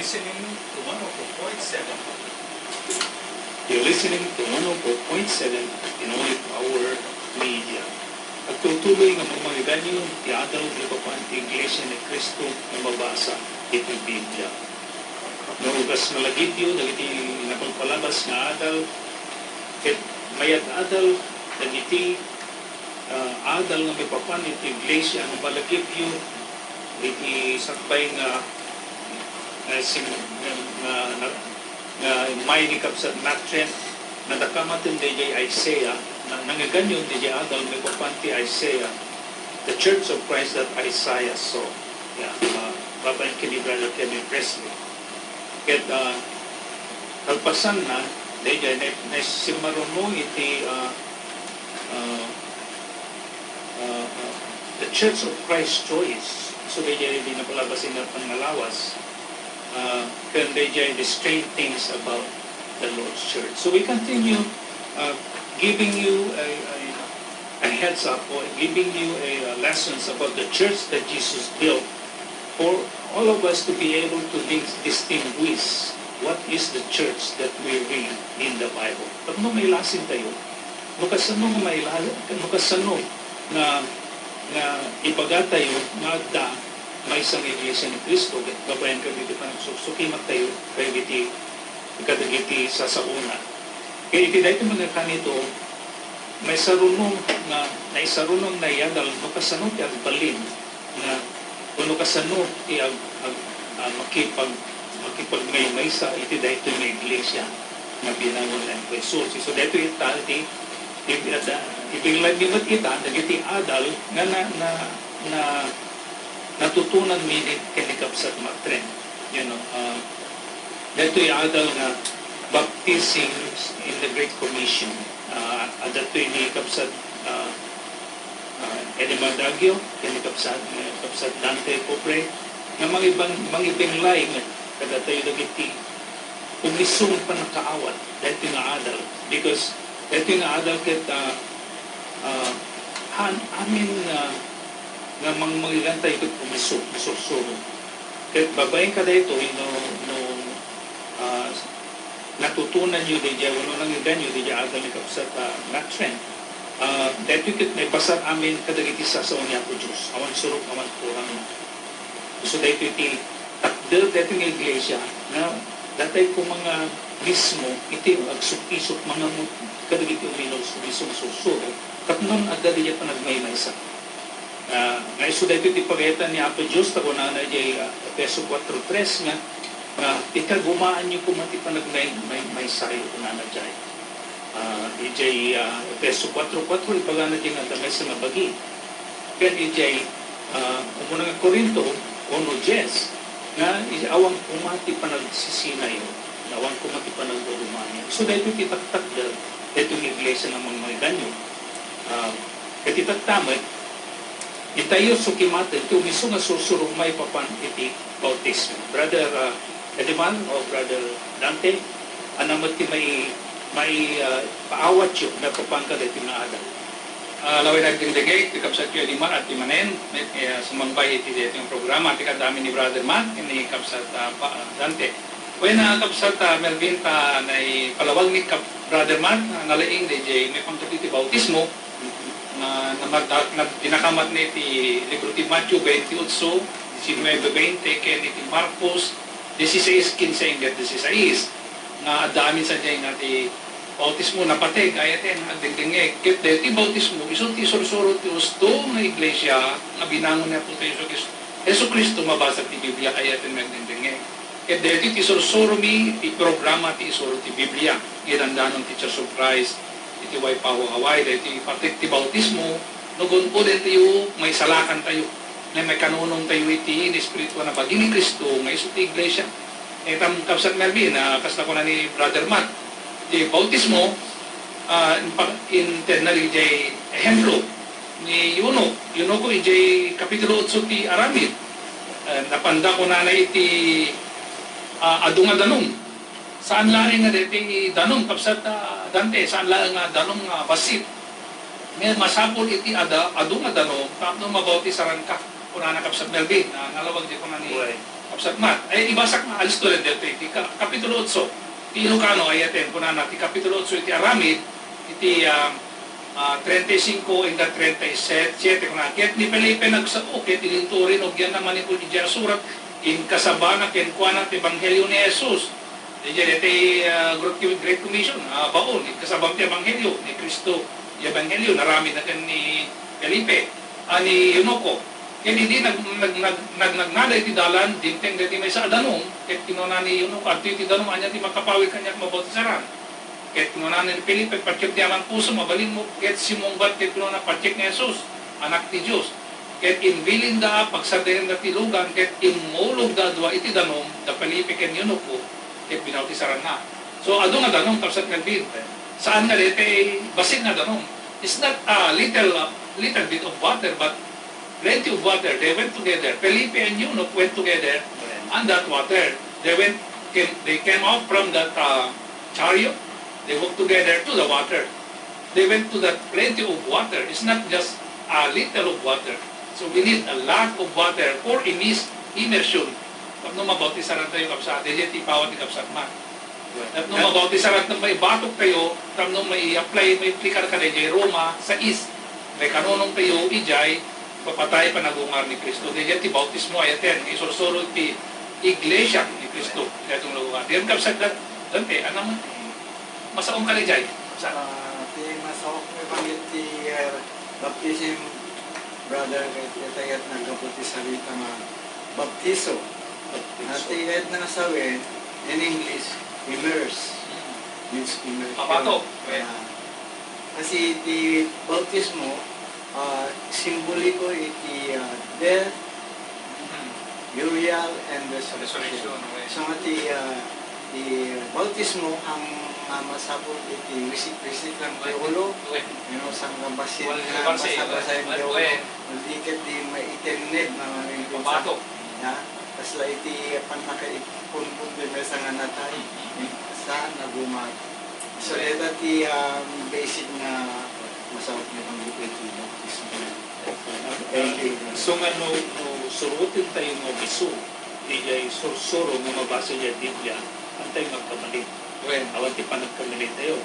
listening to 104.7. You're listening to 104.7 in Only Power Media. At tutuloy ng mga ganyo, tiadaw ni Papan ti Iglesia ni Cristo na mabasa iti Biblia. Naugas na lagityo, dagiti napagpalabas nga adal, ket mayad adal, dagiti adal nga may Papan iti Iglesia na malagityo, iti sakbay nga may nikap sa Trent, nadakamatin DJ Isaiah, nangaganyon DJ adal may papanti Isaiah, the Church of Christ that Isaiah saw. Babayin kini Brother Kevin Presley. Ket kalpasan na, DJ na simaruno iti the Church of Christ Choice. So DJ di napalabasin na pangalawas. Can DJ the strange things about the Lord's Church. So we continue giving you a heads up or giving you lessons about the church that Jesus built for all of us to be able to distinguish what is the church that we read in the Bible. Pag no may lasin tayo, nukasano na ibaga tayo magda may isang iglesia ni Cristo, babayan kami iti panagsukimat tayo, kaya iti ikadagiti sa sauna. Kaya iti dahito mga kanito, may sarunong na naisarunong na yadal, makasano ti agbalin, na kung kasano ti makipag-may sa iti dahito yung iglesia na binangon ng Jesus. So dahito iti ibiglabimat kita, nagiti adal, na natutunan minit kinikap sa Trent. Dito yung adal na baptizing in the Great Commission. At dito yung kinikap sa Edimandagyo, kinikap sa Dante Copre, na mga ibang laing kada tayo nagiti umisong pa nakaawat. Dito yung adal. Because dito yung adal kita amin nga mga tayo ito pumisok. Kaya babayin ka dito, natutunan nyo din dyan, wala nang ganyo din dyan, adal ni kapsat na Trent. Dito may basar amin kadagiti sa niya po Diyos. Awan surok, awan kurang. So dito iti takdil dito ng iglesia na datay ko mga mismo, iti agsuk-isok mga kadagiti uminos, umisong susuro. Katnon agad diya pa nagmaymay sa. Nga iso dito iti pagayatan ni Apo Diyos, tako na diya Peso 4.3 nga, ikagumaan niyo kumati pa nagmay sayo kung na diya. Ijay Peso 4.4, ipaga na diya nga damay sa nabagi. Kaya ijay, umunang Korinto, 1.10, nga awang kumati pa nagsisinayo, awang kumati pa nagdurumanya. So dito ititaktak dito yung iglesia ng mga ganyo. Kaya ititaktamay, itayo sukimate, ito miso nga susurong may papan iti bautismo. Brother Ediman o Brother Dante, anamat ti may paawat yun na papan ka dito nga ada. Laway nagdingdingay, tikapsat yung Ediman at Timanen, sumangbay iti dito yung programa, ati kadami ni Brother Matt, ini kapsat Dante. Kaya na kapsat Melvin ta na palawag ni Brother Matt, nalaing DJ, may pangkapiti bautismo, na dinakamat ni ti libro ti Matthew 28, 19:20, kaya ni ti Marcos 16:15 hanggang 16, na dami sa dyan nga ti bautismo na pati, kaya tin, nagdingdingay, kaya ti bautismo, iso ti sursuro ti usto na iglesia, na binangon niya po ti Yesu Cristo, mabasa ti Biblia, kaya tin nagdingdingay. Kaya ti sursuro mi, ti programa ti isuro ti Biblia, irandanon ti Church of Christ, iti way pawaway, iti partik ti bautismo, nugon po din tayo, may salakan tayo, na may kanunong tayo iti in espiritu na bagay ni Cristo, ngay iso ti iglesia. Tam kapsat Melvin, kas na ko na ni Brother Matt, di bautismo, internally jay ehemplo, ni Yuno ko jay kapitulo 8 ti Aramid, napanda ko na iti adungadanong, saan laing nga diti danong kapsat Dante, saan laing nga danong basit. May masapol iti adunga danong, tapno mabauti sa rangka. Kuna na kapsat Melvin, nalawag di ko na ni kapsat mat. Ay ibasak na alis to rin dito, iti kapitulo 8. Iti Ilocano ay atin, kunan natin kapitulo 8, iti Aramid, iti 35 hingga 37, kunan. Kaya ni Felipe nagsao, kaya tilinturin, o yan naman ito di dyan surat, in kasabana, kenkwana, Ebanghelyo ni Jesus. Diyan iti Great Commission, baon, in kasabang ti Ebanghelyo ni Kristo, di Ebanghelyo, narami na kan ni Felipe, ni Yunoko. Kaya hindi nagnaday ti dalan, dinteng dati may sa adanong, kaya kinuna ni Yunoko, at ti danong, anya ti makapawid kanya mabautisaran. Kaya kinuna ni Felipe, patyek di amang puso, mabalin mo, kaya simungbat, kaya kinuna patyek ni Jesus, anak ti Diyos. Kaya inbilin da, pagsadayan da tilugan, kaya imulog da dua iti danong, da Felipe ken Yunoko, kaya binautisaran na. So, ado nga danong, kapsat nga din. Saan nga dito, basin nga danong. It's not a little bit of water, but plenty of water. They went together. Felipe and Eunuch went together on that water. They came out from that chariot. They walked together to the water. They went to that plenty of water. It's not just a little of water. So we need a lot of water for immersion. Pag nung mabautisaran tayo kapsat, hindi tipawat ni kapsat man. At nung mabautisaran na may batok kayo, tam nung may apply, may plikar ka na Roma sa east. May kanunong kayo, ijay, papatay pa nagungar ni Kristo. Diyan ti bautismo ay aten, isursuro ti iglesia ni Kristo. Kaya itong nagungar. Diyan kapsat dante, ano man, masaong ka na ijay. Ti masawak may banggit ti baptism, brother, kaya tayat nagkaputi salita nga baptiso. At tiyat na sabi, in English, immerse. Means immersion. Papato. Kasi ti bautismo, simboliko iti death, burial, and resurrection. So nga ti bautismo ang masabot iti wisik-wisik lang ti ulo, sang kabasin na masabasa yung ulo, ulikat di maitinid na Papato. Tapos la iti panakaipun-pun din sa nga natay, sa nagumag. So ito ti basic na masawat na pang iti bautismo. So nga no surutin tayo ng biso, di sursuro nga mabasa niya Biblia, antay magkamalit. Awan ti panagkamalit tayo.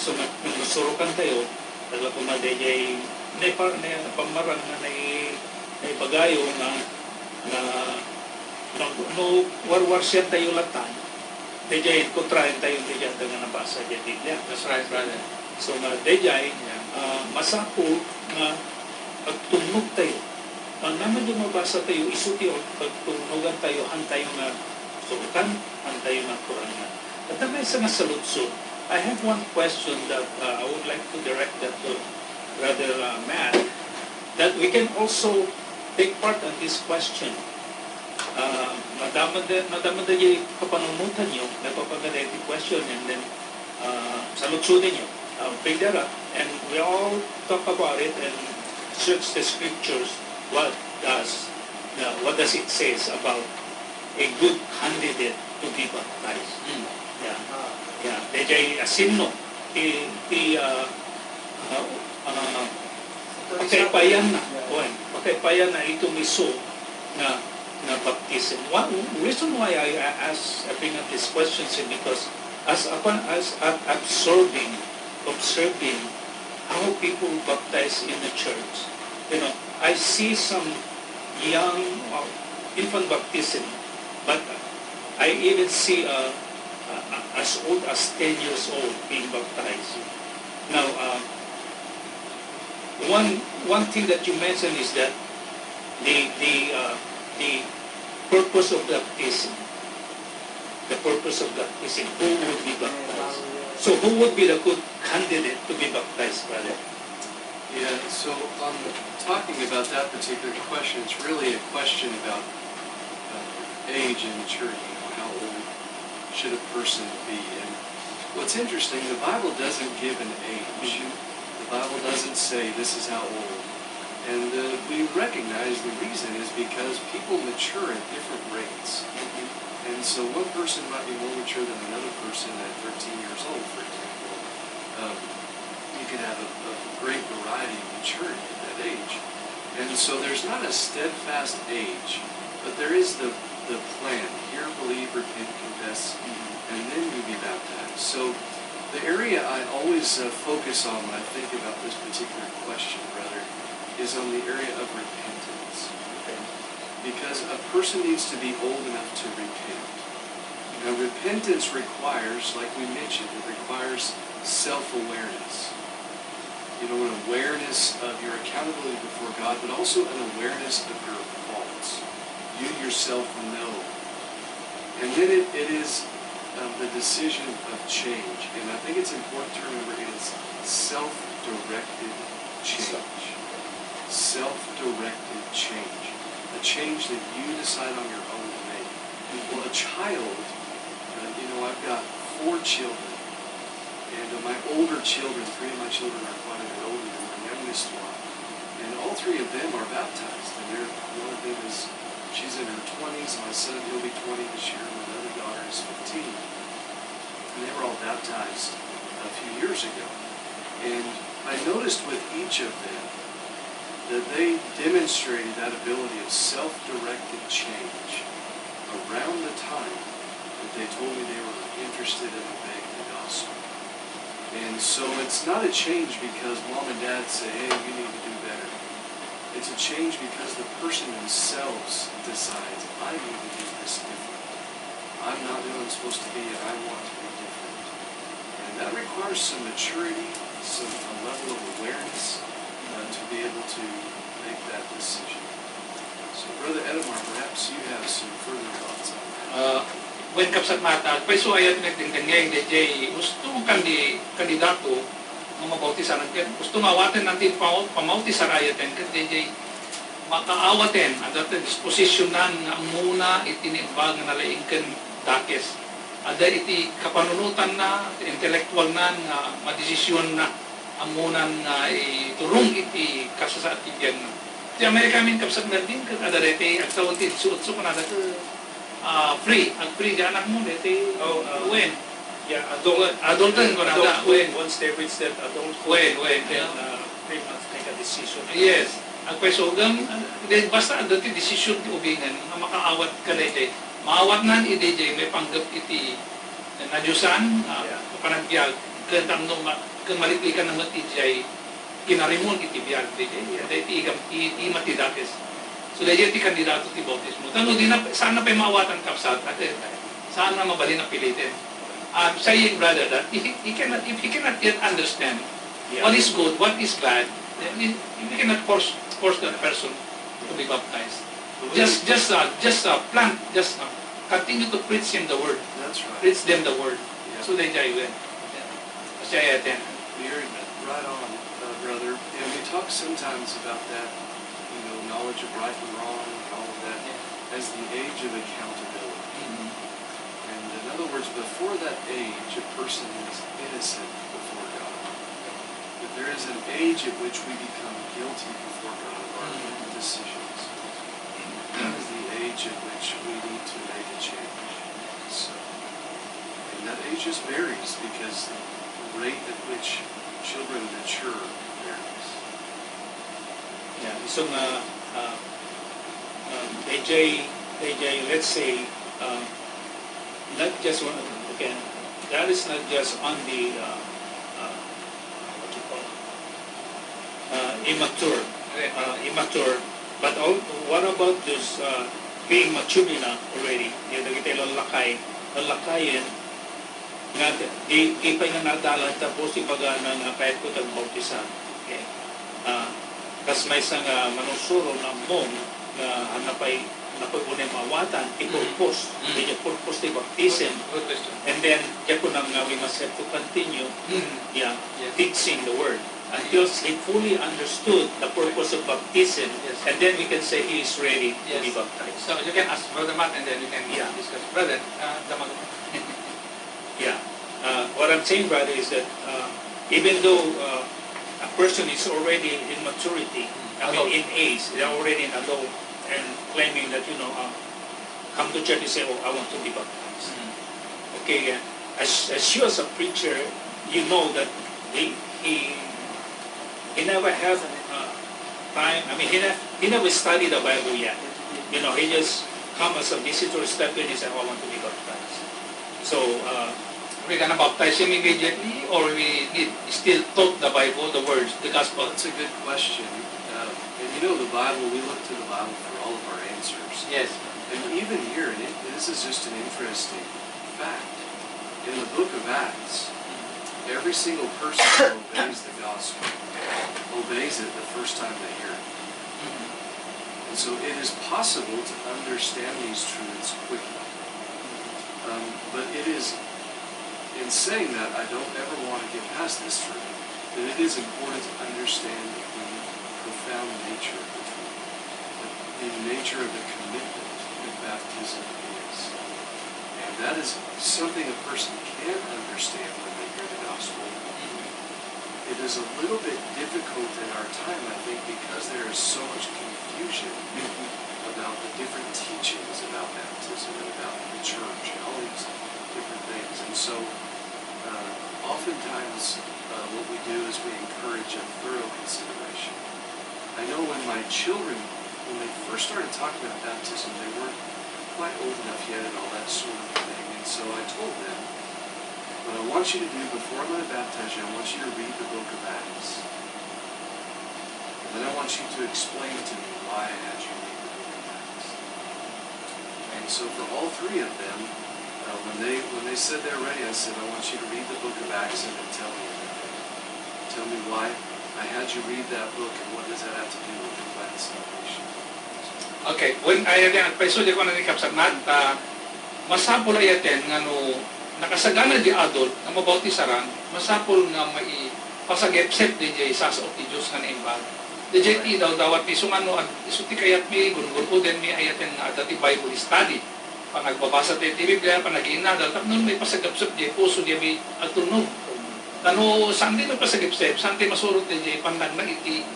So nga surukan tayo, tagla kumaday jay pamarang na bagayo na no war siya tayo latan. Dejay kontrahin tayo diyan nga nabasa diyan Biblia. That's right, brother. So nga dejay masako nga pagtugnog tayo. Ang naman yung mabasa tayo, isuti o pagtugnogan tayo, hantayo nga surukan, hantayo nga kurangan. At may isa nga saludsod. I have one question that I would like to direct that to Brother Matt, that we can also take part on this question. Madama da yung kapanumutan nyo, napapaganda yung question, and then saludsudin nyo. Bring that up, and we all talk about it and search the scriptures. What does it says about a good candidate to be baptized? Dejay sino pakaipayan na ito miso na baptism. One reason why I bring up these questions is because as observing how people baptize in the church, I see some young infant baptism, but I even see as old as 10 years old being baptized. Now, one thing that you mentioned is that the purpose of baptism. The purpose of baptism. Who would be baptized? So, who would be the good candidate to be baptized, brother? Yeah, so talking about that particular question, it's really a question about age and maturity. How old should a person be? And what's interesting, the Bible doesn't give an age. The Bible doesn't say this is how old. And we recognize the reason is because people mature at different rates. And so one person might be more mature than another person at 13 years old, for example. You can have a great variety of maturity at that age. And so there's not a steadfast age, but there is the the plan. Hear, believe, repent, confess, and then you be baptized. So the area I always focus on when I think about this particular question, brother, is on the area of repentance. Because a person needs to be old enough to repent. Now, repentance requires, like we mentioned, it requires self-awareness. You know, an awareness of your accountability before God, but also an awareness of your faults. You yourself know. And then it is the decision of change. And I think it's important to remember it is self-directed change. Self-directed change. A change that you decide on your own to make. Well, a child, I've got 4 children. And my older children, 3 of my children are quite a bit older than my youngest one. And all 3 of them are baptized. And one of them she's in her 20s. My son, he'll be 20 this year. My other daughter is 15. And they were all baptized a few years ago. And I noticed with each of them that they demonstrated that ability of self-directed change around the time that they told me they were interested in obeying the gospel. And so it's not a change because mom and dad say, hey, you need to do better. It's a change because the person themselves decides, I need to do this different. I'm not who I'm supposed to be, and I want to be different. And that requires some maturity, a level of awareness to be able to make that decision. So, Brother Edamar, perhaps you have some further thoughts on that. When kapsat mata, paiso ayat nagdingdingay DJ, gusto kandidato ng mabautisan ng kaya, gusto mawatin natin pamautisar ayatin kaya DJ, makaawatin, ang dating disposisyonan nga muna itinimbag na nalaingkan dakes. Ada iti kapanunutan na, intelektual na, madesisyon na, amunan nga iturong iti kasasaat ibyan na. Di Amerika min kapsat merdin, kada rete, ang tawag iti suot-so ka na free. Ang free di anak mo, dito, when? Yeah, Adulthood ko na, when? Once they reach that adulthood, When? then they must make a decision. Yes. Ang kwesogang, basta ang dati decision ti ubingan, nga makaawat ka na iti. Maawat na ni DJ, may panggap iti nadyusan, panagbiag, kantang nung maliplikan ng matijay, kinarimon iti biag DJ, iti imatidakes. So, dahil iti kandidato ti bautismo. Tano, saan na pa maawatan kapsat? Saan na mabali na pilitin? I'm saying, brother, that if he cannot yet understand what is good, what is bad, then we cannot force that person to be baptized. Just continue to preach him the word. That's right. Preach them the word. Yeah. So they jai will. Saya ten. You're right on, brother. And we talk sometimes about that, knowledge of right and wrong and all of that as the age of accountability. And in other words, before that age, a person is innocent before God. But there is an age at which we become guilty before God of our decisions. That is the age at which we need to make a change. So, and that age just varies because the rate at which children mature varies. Yeah, so let's say, not just one, again, that is not just on the, what you call it, immature, but what about this being mature enough already? Yung nagitay lalakayin, nga di pa nga nadalan tapos ibaga na kahit ko tag-bautisa. Okay. Kas may isang manusuro na mong na napay unay mawatan, i-purpose. Yung purpose the baptism. And then, we must have to continue teaching the word until he fully understood the purpose of baptism. And then we can say he is ready to be baptized. So you can ask Brother Matt and then you can discuss. Brother, what I'm saying, brother, is that even though a person is already in maturity, in age, they're already an adult and claiming that, come to church and say, I want to be baptized. Okay, as you as a preacher, you know that he never have time, he never studied the Bible yet. He just come as a visitor, step in and say, "Oh, I want to be baptized." So, we're gonna baptize him immediately, or we need still taught the Bible, the words, the gospel? That's a good question. And you know the Bible, we look to the Bible for all of our answers. Yes. And even here, and this is just an interesting fact, in the book of Acts, every single person who obeys the gospel obeys it the first time they hear it. And so it is possible to understand these truths quickly. But it is, in saying that, I don't ever want to get past this truth, that it is important to understand the profound nature of the truth, the nature of the commitment that baptism is. And that is something a person can understand when they hear the gospel. It is a little bit difficult in our time, I think, because there is so much confusion about the different teachings about baptism and about the church and all these different things. And so, oftentimes, what we do is we encourage a thorough consideration. I know when my children, when they first started talking about baptism, they weren't quite old enough yet and all that sort of thing. And so I told them, what I want you to do before I'm going to baptize you, I want you to read the book of Acts. And then I want you to explain to me why I had you read the book of Acts. And so for all three of them, when they said they're ready, I said, I want you to read the book of Acts and then tell me everything. Tell me why I had you read that book and what does that have to do with the plan of salvation. Okay, when ayatin at paiso di ko na ni kapsatnat, masapol ayatin nga no nakasagana di adult nga mabautisaran, masapol nga mai pasagepsep di jay sasaot ti Diyos nga naimbag. Di jay ti daw dawat piso nga no, isuti kayat mi, gungun po din mi ayatin nga dati Bible study. Pag nagbabasa tayo ti Biblia, pag nag-iinadal, tapos may pasagepsep di puso di mi agtunog. Tano, saan din may pasagepsep, saan din masurot di jay panang na iti,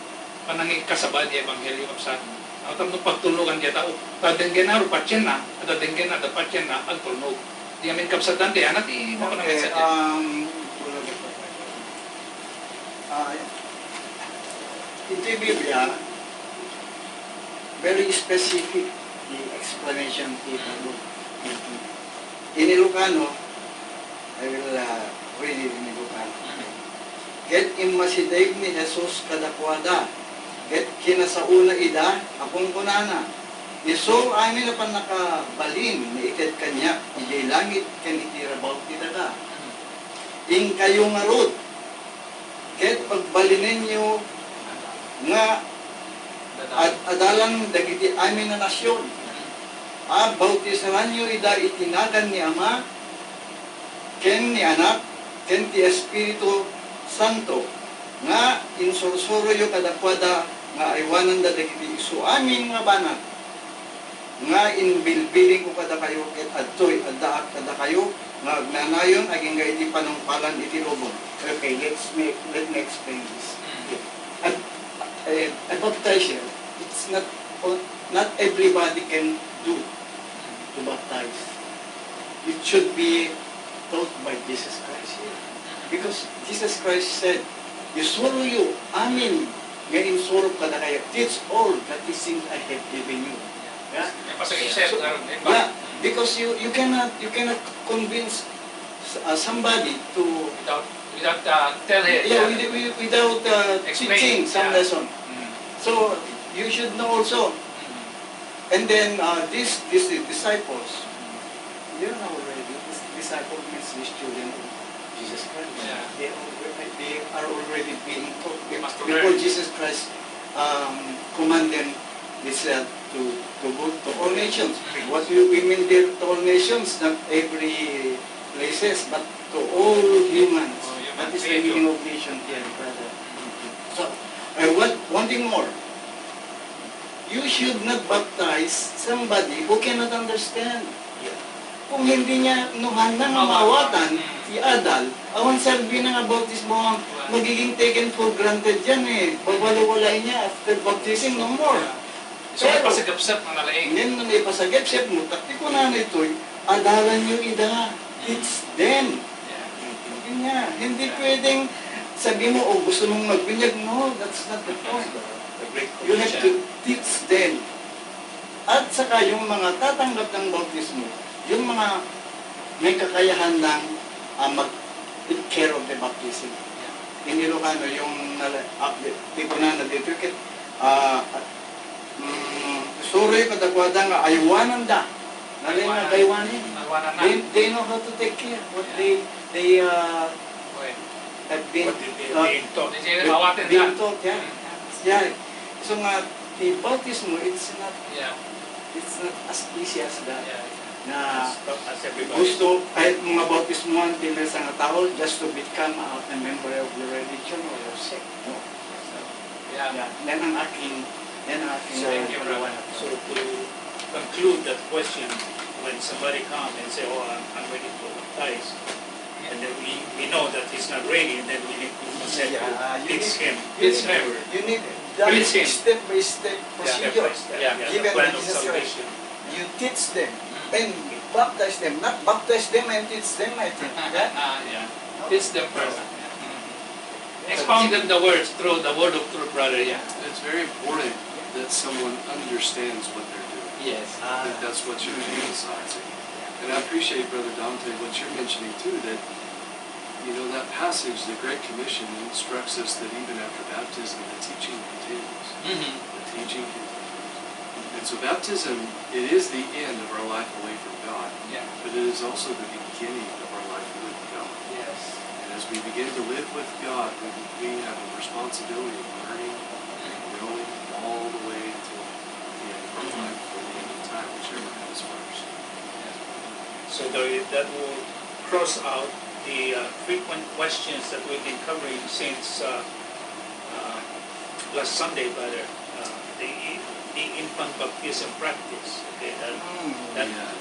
panang kasaba di Ebanghelyo kapsat. Atau pagtulungan dia tahu, tadenggen na rupatyan na, at tadenggen na dapatyan na, agtulnog. Di amin kapsatan di, anak di mo ko naman sa dyan. Ito yung Biblia, very specific the explanation dito. In Ilocano, I will read it in Ilocano. Ket imasidaig ni Jesus kadakwada, ket kinasauna ida, akong kunana. Iso amin na pan nakabalin, ni iket kanya, ijay langit, ken itirabaw kita ka. Ing kayo nga rod, ket pagbalinin nyo nga adalang dagiti amin na nasyon. Bautisaran nyo ida itinagan ni Ama, ken ni Anak, ken ti Espiritu Santo, nga insursuro yo kadakwada nga aywanan da dagiti isu amin nga banat, nga inbilbiling ko kada kayo ket adtoy addaak kada kayo nga agnanayon aging ga iti panungpalan iti lubong. Okay, let me explain this. A baptization, it's not everybody can do to baptize. It should be taught by Jesus Christ here. Because Jesus Christ said, Isuro you, amin, nga insuro kada kayo. Teach all that the things I have given you. Yeah? Yeah, because you cannot convince somebody to Without tell him. yeah, without teaching some lesson. So you should know also. And then these disciples, you know already, this disciple means the student of Jesus Christ. Yeah. They are already being taught learn. before Jesus Christ commanded this to go to all nations. What we mean there to all nations, not every places, but to all humans. That is the meaning of nation here, brother. So, one thing more. You should not baptize somebody who cannot understand. Kung hindi niya nuhan na mamawatan, si Adal, awan sabi na nga bautismo, magiging taken for granted yan eh. Babalo-walay niya after baptism, no more. So, may pasagapsap ng nalaing. Ngayon na may pasagapsap mo, takti ko na ito'y, adalan niyo ida. It's them. Hindi pwedeng sabi mo, oh, gusto mong magbinyag. No, that's not the point. You have to teach them. At saka yung mga tatanggap ng bautismo, yung mga may kakayahan ng mag-take care of the baptism. In Ilocano, yung tipo na na-dedicate, suroy kadagwada nga aywanan da. Nalay nga kaywanin. Nagwanan na. They know how to take care. What they Okay. have been What did they being taught? Hindi siya awatin being na. taught. Yeah. Yeah. So nga, the bautismo, it's not as easy as that. Na As everybody. gusto kahit mga bautismuhan din sa nga tao just to become a member of your religion or your sect. No. Yeah. Yeah. Yan ang aking So, Thank you, brother. So to conclude that question, when somebody comes and say, "Oh, I'm ready to baptize," and then we know that he's not ready, and then we need to Yeah, you teach need- him. you Teach need- him. You need that Please him. step-by-step Step procedure. by step. Yeah. The Given plan that of Jesus salvation. You teach them and baptize them. Not baptize them and teach them, I think. Yeah? Yeah. Teach them first. Expound them the words through the word of truth, brother. Yeah. It's very important that someone understands what they're doing. Yes. I think that's what you're emphasizing. And I appreciate, Brother Dante, what you're mentioning too, that, you know, that passage, the Great Commission, instructs us that even after baptism, the teaching continues. The teaching continues. And so baptism, it is the end of our life away from God, Yeah. but it is also the beginning of our life with God. Yes. And as we begin to live with God, we have a responsibility of learning and growing all the way until the end of our life, or the end of time, whichever comes first. So that will cross out the frequent questions that we've been covering since last Sunday, brother. The infant baptism practice. Okay,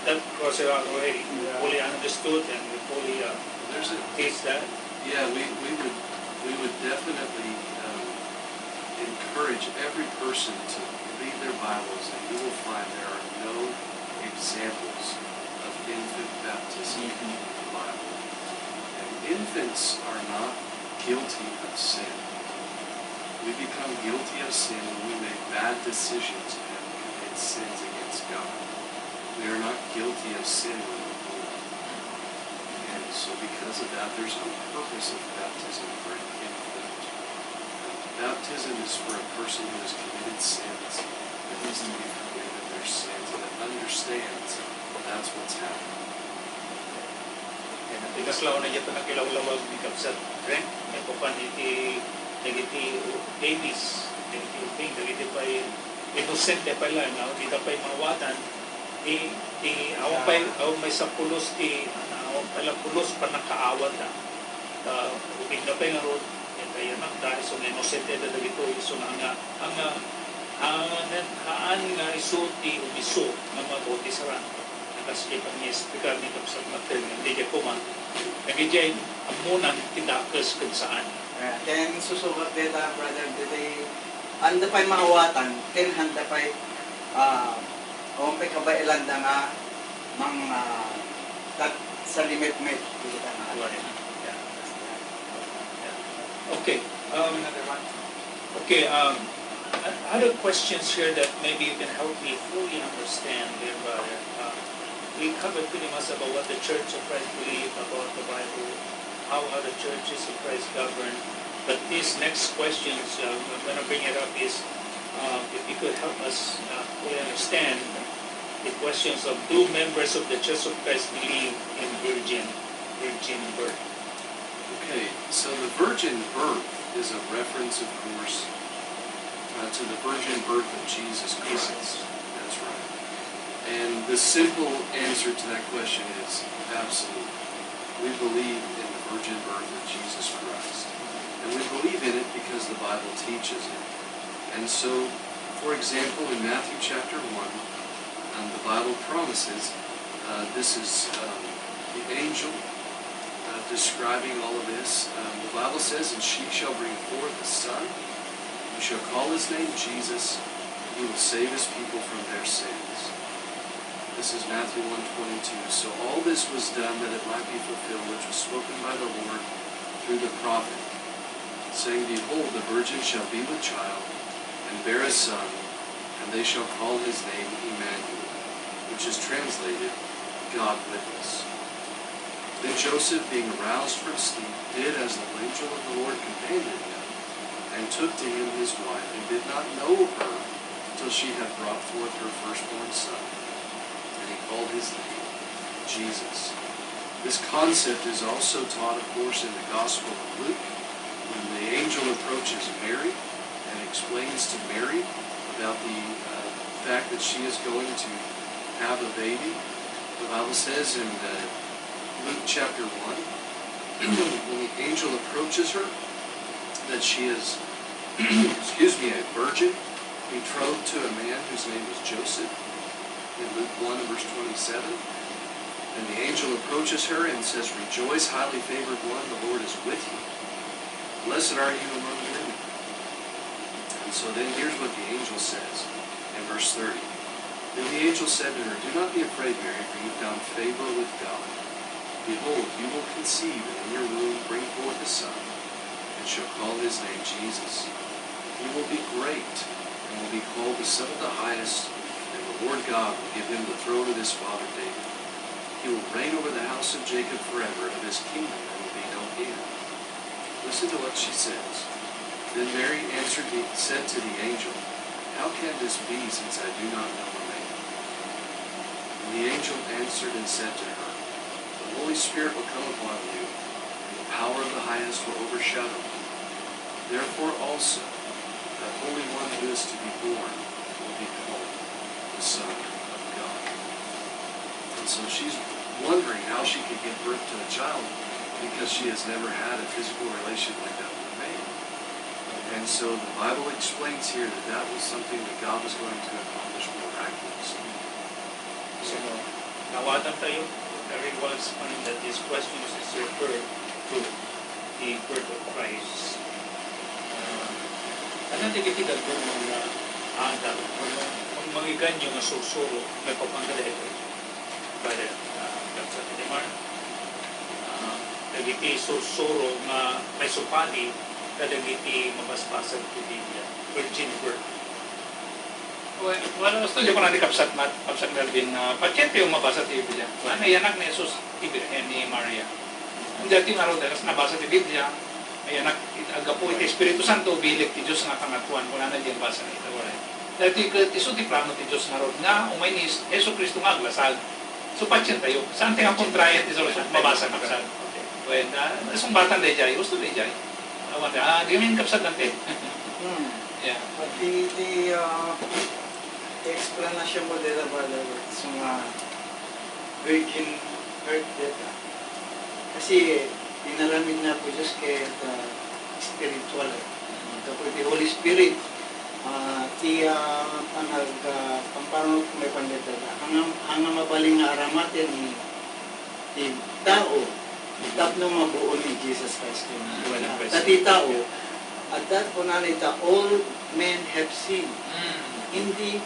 that crosses out already. We fully understood and we fully There's a, teach that. yeah, we would definitely encourage every person to read their Bibles, and you will find there are no examples of infant baptism in the Bible. And infants are not guilty of sin. We become guilty of sin when we make bad decisions and have committed sins against God. We are not guilty of sin when we're born. And so because of that, there's no purpose of baptism for an infant. Baptism is for a person who has committed sins, that needs to be forgiven of their sins, and that understands that that's what's happening. And tigas lao na dyan pa nakilawlawag ni Kapsat Trent. May papan nagiti babies. Nagiti uping, nagiti pa inosente pa lang. Hindi pa mawatan. Awang may sa pulos awang pala pulos pa nakaawat na. Uping na pa yung road. Kaya dahil so inosente na dagito. So ang nga isuti o biso ng mga bote saran. Nakasya pa niya speaker ni Kapsat Mater. Hindi niya kuman. Nagijay amunan tindakas kung saan. Kaya susugot dita, brother, dito anda pa'y maawatan, ken handa pa'y may kabailan na nga mga sa limit-mit dito na. Okay. Other questions here that maybe you can help me fully understand, dear brother. We covered pretty much about what the Church of Christ believe about the Bible, how other churches of Christ govern. But these next questions, I'm going to bring it up is, if you could help us fully understand the questions of, do members of the Church of Christ believe in virgin birth? Okay, so the virgin birth is a reference, of course, to the virgin birth of Jesus Christ. That's right. And the simple answer to that question is absolutely. We believe in the virgin birth of Jesus Christ. And we believe in it because the Bible teaches it. And so, for example, in Matthew chapter 1, the Bible promises, this is the angel describing all of this. The Bible says, "And she shall bring forth a son. You shall call his name Jesus. He will save his people from their sins." This is Matthew 1:22. So all this was done that it might be fulfilled, which was spoken by the Lord through the prophet, saying, "Behold, the virgin shall be with child, and bear a son, and they shall call his name Emmanuel, which is translated, God with us. Then Joseph, being aroused from sleep, did as the angel of the Lord commanded him, and took to him his wife, and did not know her till she had brought forth her firstborn son. And he called his name Jesus. This concept is also taught, of course, in the Gospel of Luke, when the angel approaches Mary and explains to Mary about the fact that she is going to have a baby. The Bible says in Luke chapter 1, when the angel approaches her, that she is, a virgin, betrothed to a man whose name is Joseph, in Luke 1 verse 27. And the angel approaches her and says, "Rejoice, highly favored one, the Lord is with you. Blessed are you among women." And so then here's what the angel says in verse 30. Then the angel said to her, "Do not be afraid, Mary, for you found favor with God. Behold, you will conceive, and in your womb bring forth a son, and shall call his name Jesus. He will be great, and will be called the Son of the Highest, and the Lord God will give him the throne of his father David. He will reign over the house of Jacob forever, and of his kingdom there will be no end." Listen to what she says. Then Mary said to the angel, "How can this be, since I do not know a man?" And the angel answered and said to her, "The Holy Spirit will come upon you, and the power of the Highest will overshadow you. Therefore also, that Holy One who is to be born will be called the Son of God." And so she's wondering how she could give birth to a child because she has never had a physical relation like that with a man. And so the Bible explains here that that was something that God was going to accomplish miraculously. So, nawatan tayo. There was one that this question is referred to the birth of Christ. Ano di kita kung anda kung mangiganyo nga susuro may papanggalay ito pada sa Timar dagiti susuro nga may supali kadagiti mabasbasan ti Biblia virgin birth. Well, studio ko na di kapsat na din pasyente yung mabasa ti Biblia. Ano yung anak ni Jesus ni Maria. Hindi ati nga rin dahil nabasa ti Biblia, ay anak agapo iti Espiritu Santo bilik ti Diyos nga kangatuan kung ano diyan basa na ito. Dahil iso ti plano ti Diyos nga rin nga umay ni Yesu Cristo nga aglasag. So pasyente tayo. Saan ti nga kontraya ti Solusyon mabasa kapsat. Well, isang batang dayjay, gusto dayjay. Di kami kapsat natin. Yeah. Pati explanation mo nila ba sa mga virgin birth data. Kasi inalamig na po Diyos kaya spiritual. Kapag the Holy Spirit, pampano may pandita hanggang mabaling nga aramatin ni tao, tapno mabuo ni Jesus Christ. Tati tao, at that po nanita, all men have sinned. Hindi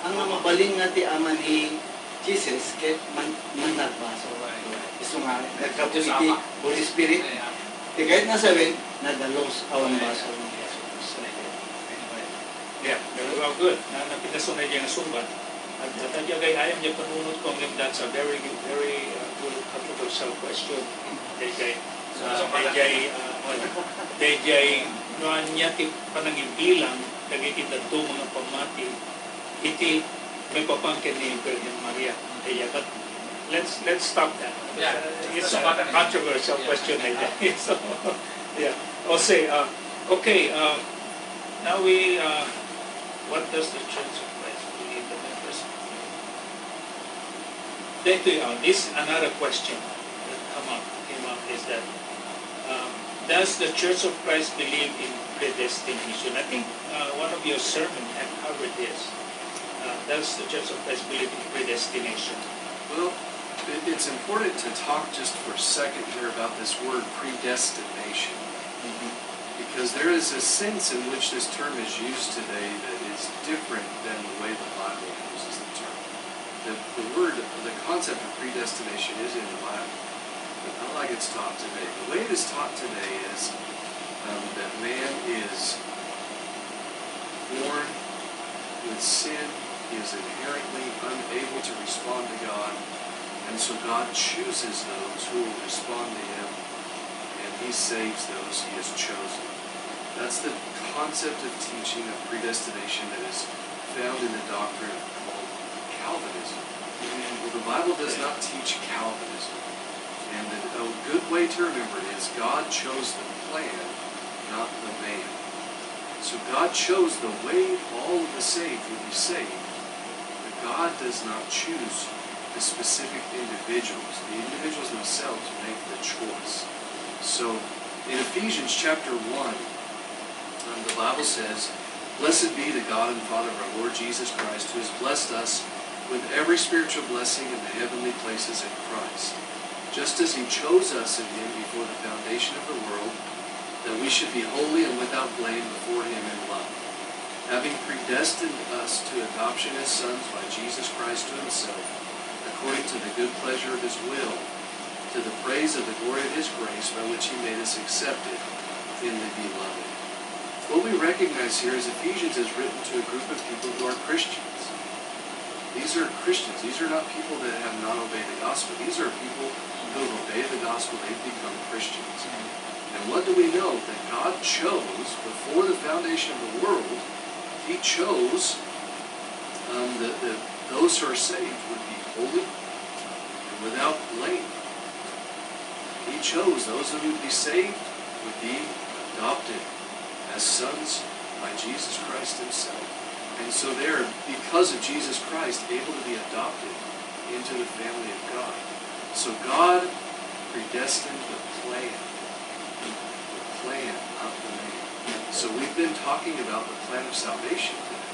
ang mabaling nga ti ama ni Jesus kaya managbaso. Gusto nga, nagkapuliti, Holy Spirit. Di kahit nasawin, nadalos awang baso ni Jesus. Yeah, very well, good. Napitasunay niya nga sumbat. At tatadya kay ayam niya panunod kong if that's a very, very good controversial question. Dayjay, noan niya ti panangibilang dagiti dadto mga pamati iti may papangkin ni Virgin Maria. But let's stop that. Yeah, it's a controversial question. So, yeah. I'll say, okay, now what does the Church of Christ believe the members? This another question that came up is that does the Church of Christ believe in predestination? I think one of your sermons had covered this. Does the Church of Christ believe in predestination? Well, it's important to talk just for a second here about this word predestination. Because there is a sense in which this term is used today that is different than the way the Bible uses the term. The concept of predestination is in the Bible, but not like it's taught today. The way it is taught today is that man is born with sin, he is inherently unable to respond to God, and so God chooses those who will respond to him, and he saves those he has chosen. That's the concept of teaching of predestination that is found in the doctrine called Calvinism. Well, the Bible does not teach Calvinism. And a good way to remember it is God chose the plan, not the man. So God chose the way all of the saved would be saved, but God does not choose the specific individuals. The individuals themselves make the choice. So in Ephesians chapter 1, the Bible says, "Blessed be the God and Father of our Lord Jesus Christ, who has blessed us with every spiritual blessing in the heavenly places in Christ, just as he chose us in him before the foundation of the world, that we should be holy and without blame before him in love, having predestined us to adoption as sons by Jesus Christ to himself, according to the good pleasure of his will, to the praise of the glory of his grace, by which he made us accepted in the beloved." What we recognize here is Ephesians is written to a group of people who are Christians. These are Christians. These are not people that have not obeyed the gospel. These are people who have obeyed the gospel. They've become Christians. And what do we know? That God chose, before the foundation of the world, he chose that those who are saved would be holy and without blame. He chose those who would be saved would be adopted as sons by Jesus Christ himself. And so they're, because of Jesus Christ, able to be adopted into the family of God. So God predestined the plan. The plan, not the man. So we've been talking about the plan of salvation today.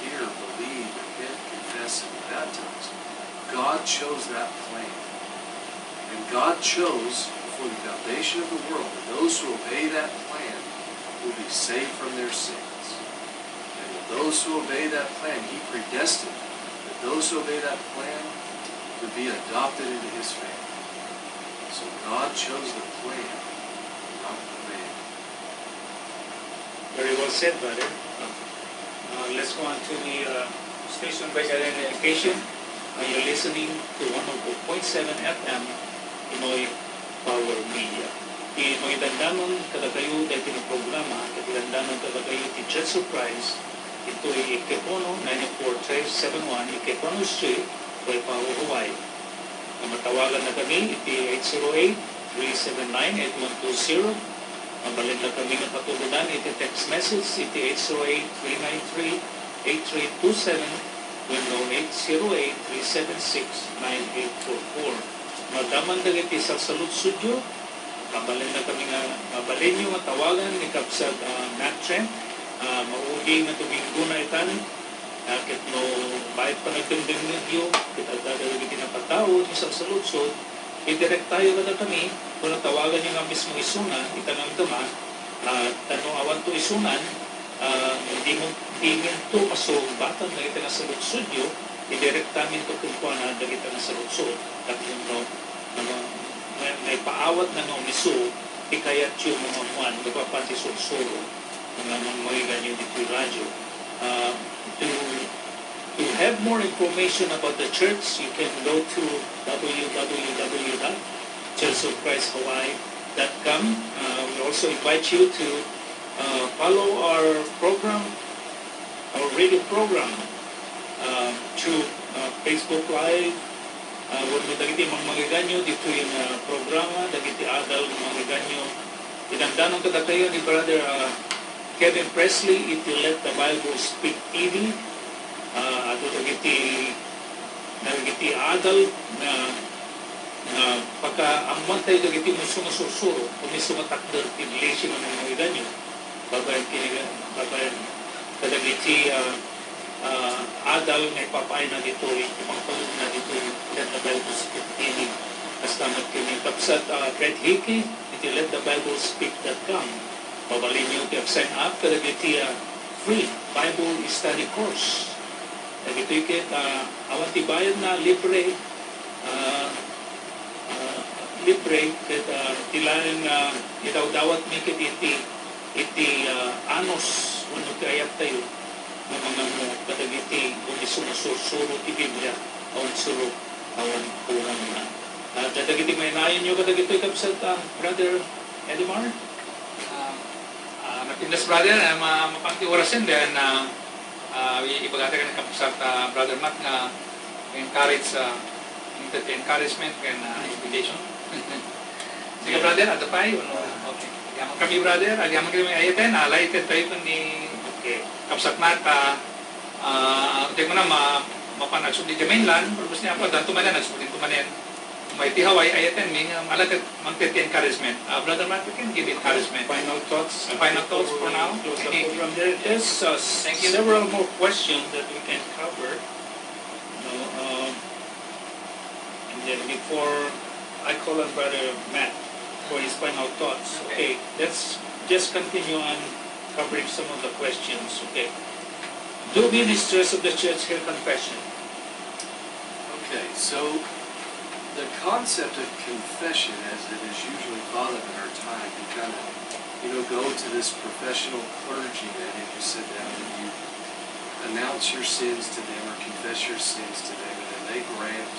Hear, believe, repent, confess, and be baptized. God chose that plan. And God chose, before the foundation of the world, that those who obey that plan will be saved from their sins. And with those who obey that plan, he predestined that those who obey that plan would be adopted into his family. So God chose the plan, not the man. Very well said, brother. Let's go on to the station by identification. You're listening to 104.7 FM, Pinoy Power Media. Inoy dandanon kada kayo dahil programa, dandanon kada kayo ti Trent Surprise. Ito ay Ikepono 94371 Ikepono Street, Power, Hawaii. Matawagan na kami, iti 808-379-8120. Mabalin na kami ng patulunan, iti text message, iti 808-393-8327, window 808-376-9844. Madaman na iti sa Salud Studio, mabalin na kami nga, mabalin nyo nga tawagan ni Kapsag Trent, mauugay na tumingo na itan, kit no bayad pa nagdengdeng ninyo, kita dadawin iti napatawad ni sa Saludsod, i-direct tayo kada kami, kung natawagan nyo nga mismo isunan, itanang dama, tanong awan to isunan, hindi mo to masubatan na kita na Saludsod nyo, i-direct namin to kung kuha na kita na Saludsod, at yung no, may paawat na no miso, ikayat yung mga muan, nagpapanti sursuro, mga mga ganyan dito yung radyo. To have more information about the church, you can go to www.churchofchristhawaii.com. We also invite you to follow our program, our radio program, through Facebook Live. Huwag mo dagiti mga ganyo dito yung programa, dagiti adal mga ganyo. Inandanong kada kayo ni Brother Kevin Presley, iti Let the Bible Speak TV. Ato dagiti adal na pagka-amman tayo dagiti musumusuro o misumatakder ti iglesia ng mga ganyo. Babayan kadagiti adal may papay na dito, ipangpalog na dito, Let the Bible Speak TV. Basta magkini kapsat Trent Hickey, iti letthebibleSpeak.com. Pabalin nyo iti sign up, kadagiti free Bible study course. Dagito ikit, awan ti bayad na libre, ket tilanin idawdawat mi ket iti anos, wano kayat tayo, mga kadagiti kung isumusuro ti Biblia o isuro awan kurang na. Dadagiti may nayon nyo kadagito ikapsat Brother Edmar? Napindas brother, mapangti orasin din na ibagate ka ng kapsat Brother Matt nga encouragement and invitation. Sige brother, ada pa yun. Okay. Agaman kami brother, agaman kami ayaten, alaited tayo ni kapsat Matt. Hindi mo na mapanagsuli di mainland, purpose niya po, dan tumanan, nagsuli tumanan. May tihaway ayaten, may malagat magtiti encouragement. Brother Matt, we can give encouragement. Final thoughts For now. Close the program. There is several more questions that we can cover. And then before I call on Brother Matt for his final thoughts. Okay, let's just continue on covering some of the questions. Okay. Do ministers of the church hear confession? Okay, so the concept of confession, as it is usually thought of in our time, you kind of, go to this professional clergyman and you sit down and you announce your sins to them or confess your sins to them, and then they grant,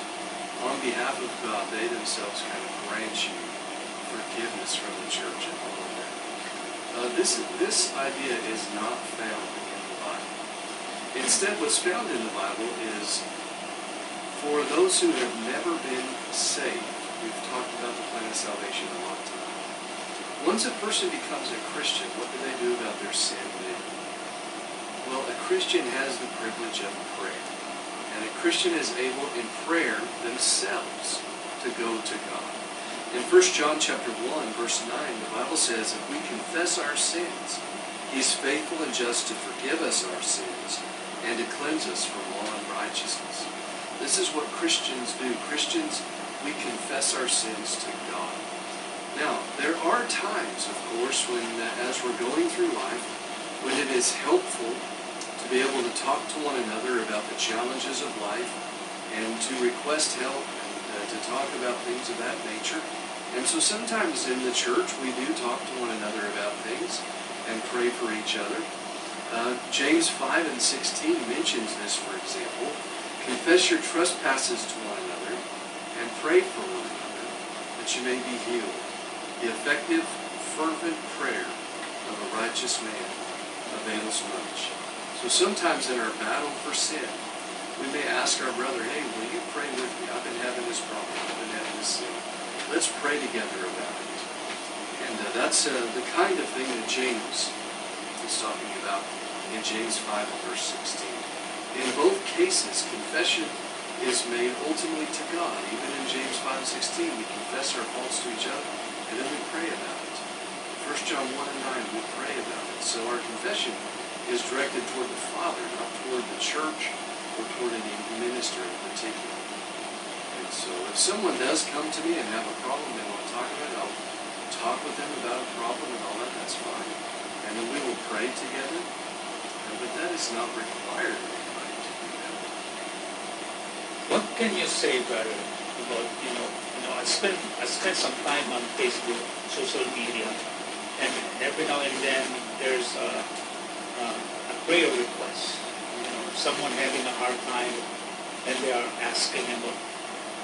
on behalf of God, they themselves kind of grant you forgiveness from the church and all of that. This idea is not found in the Bible. Instead, what's found in the Bible is for those who have never been saved. We've talked about the plan of salvation a long time. Once a person becomes a Christian, what do they do about their sin then? Well, a Christian has the privilege of prayer. And a Christian is able in prayer themselves to go to God. In 1 John chapter 1, verse 9, the Bible says, if we confess our sins, He's faithful and just to forgive us our sins and to cleanse us from all unrighteousness. This is what Christians do. Christians, we confess our sins to God. Now, there are times, of course, when, as we're going through life, when it is helpful to be able to talk to one another about the challenges of life and to request help and to talk about things of that nature. And so sometimes in the church, we do talk to one another about things and pray for each other. James 5 and 16 mentions this, for example. Confess your trespasses to one another and pray for one another that you may be healed. The effective, fervent prayer of a righteous man avails much. So sometimes in our battle for sin, we may ask our brother, hey, will you pray with me? I've been having this problem. I've been having this sin. Let's pray together about it. And that's the kind of thing that James is talking about in James 5 and verse 16. In both cases, confession is made ultimately to God. Even in James 5:16, we confess our faults to each other, and then we pray about it. 1 John 1 and 9, we pray about it. So our confession is directed toward the Father, not toward the church or toward any minister in particular. And so if someone does come to me and have a problem they want to talk about it, I'll talk with them about a problem and all that, that's fine. And then we will pray together. But that is not required. What can you say, brother, about, I spent some time on Facebook, social media, and every now and then there's a prayer request. Someone having a hard time and they are asking about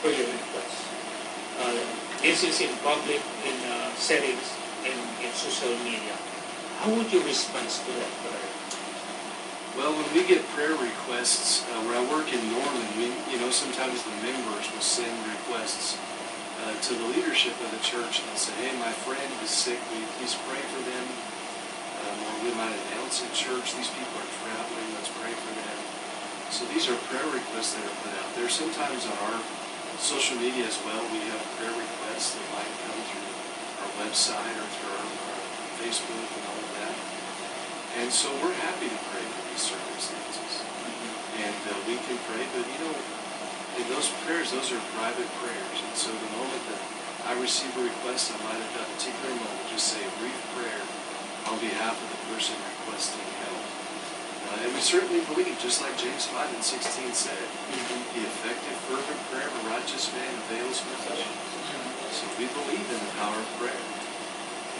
prayer requests. This is in public, in settings, in social media. How would you respond to that, brother? Well, when we get prayer requests, where I work in Norman, sometimes the members will send requests to the leadership of the church. They'll say, hey, my friend is sick, will you please pray for them? Or we might announce at church, these people are traveling, let's pray for them. So these are prayer requests that are put out there. Sometimes on our social media as well, we have prayer requests that might come through our website or through our Facebook and all of that. And so we're happy to pray for these circumstances. And we can pray, but in those prayers, those are private prayers. And so the moment that I receive a request, I might at that particular moment just say a brief prayer on behalf of the person requesting help. And we certainly believe, just like James 5 and 16 said, the effective, fervent prayer of a righteous man avails much. So we believe in the power of prayer.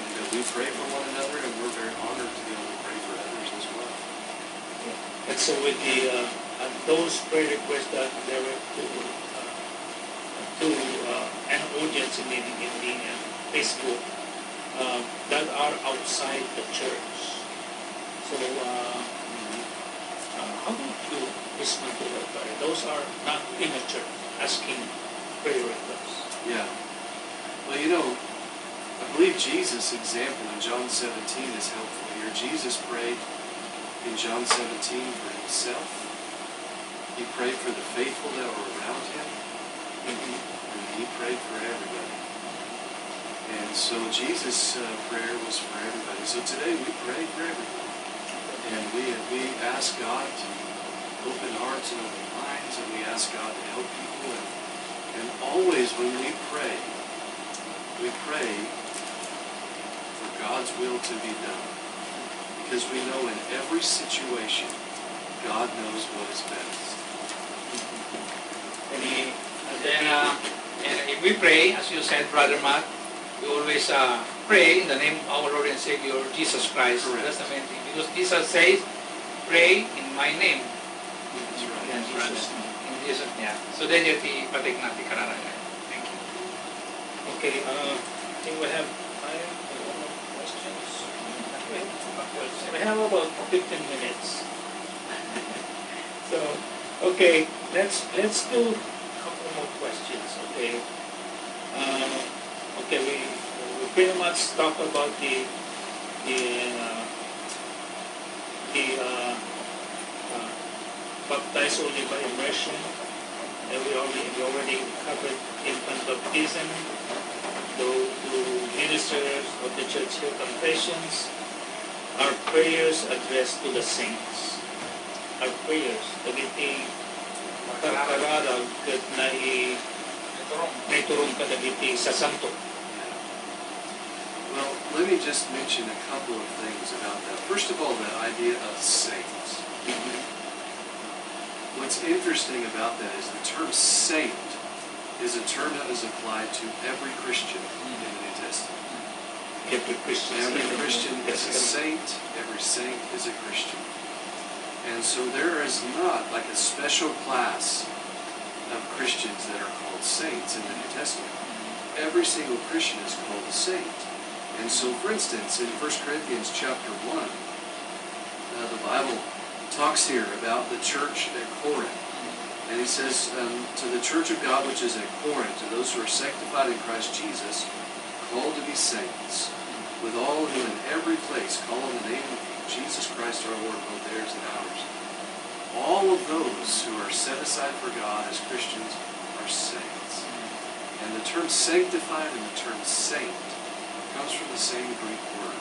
And we pray for one another, and we're very honored to be able to pray for others as well. Yeah. And so with the those prayer requests that there were to an audience in the Facebook that are outside the church. So how would you respond to that? Those are not in the church asking prayer requests. Yeah. Well, you know, I believe Jesus' example in John 17 is helpful here. Jesus prayed in John 17 for himself. He prayed for the faithful that were around him. And he prayed for everybody. And so Jesus' prayer was for everybody. So today we pray for everybody. And we ask God to open hearts and open minds, and we ask God to help people. And always when we pray for God's will to be done. Because we know in every situation, God knows what is best. And if we pray, as you said, Brother Matt, we always pray in the name of our Lord and Savior, Jesus Christ. Correct. That's the main thing. Because Jesus says, pray in my name. That's right. Yes, brother. In Jesus' name. So then you patik natin kararangay. Thank you. Okay, I think we have time for more questions. We have about 15 minutes. So, okay, let's do a couple more questions. Okay, we pretty much talk about the baptized only by immersion. And we already covered infant baptism, the ministers of the church here confessions, our prayers addressed to the saints. Our prayers, dagiti kararag ket naiturong ka dagiti sa santo. Well, let me just mention a couple of things about that. First of all, the idea of saints. What's interesting about that is the term saint is a term that is applied to every Christian in the New Testament. Every Christian is a saint. Every saint is a Christian. And so there is not like a special class of Christians that are called saints in the New Testament. Every single Christian is called a saint. And so, for instance, in 1 Corinthians chapter 1, the Bible talks here about the church at Corinth. And he says, to the church of God which is at Corinth, to those who are sanctified in Christ Jesus, called to be saints, with all who in every place call on the name of Jesus Christ our Lord, both theirs and ours. All of those who are set aside for God as Christians are saints. And the term sanctified and the term saint comes from the same Greek word.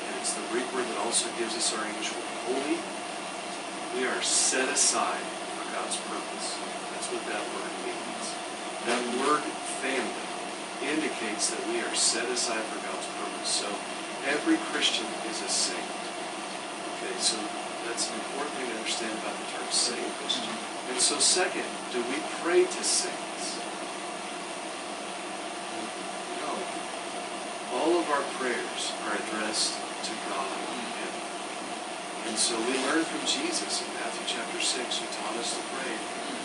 And it's the Greek word that also gives us our English word holy. We are set aside for God's purpose. That's what that word means. That word family indicates that we are set aside for God's purpose. So every Christian is a saint. Okay, so that's an important thing to understand about the term saint. And so second, do we pray to saints? No. All of our prayers are addressed to God in heaven. And so we learn from Jesus in Matthew chapter 6, who taught us to pray,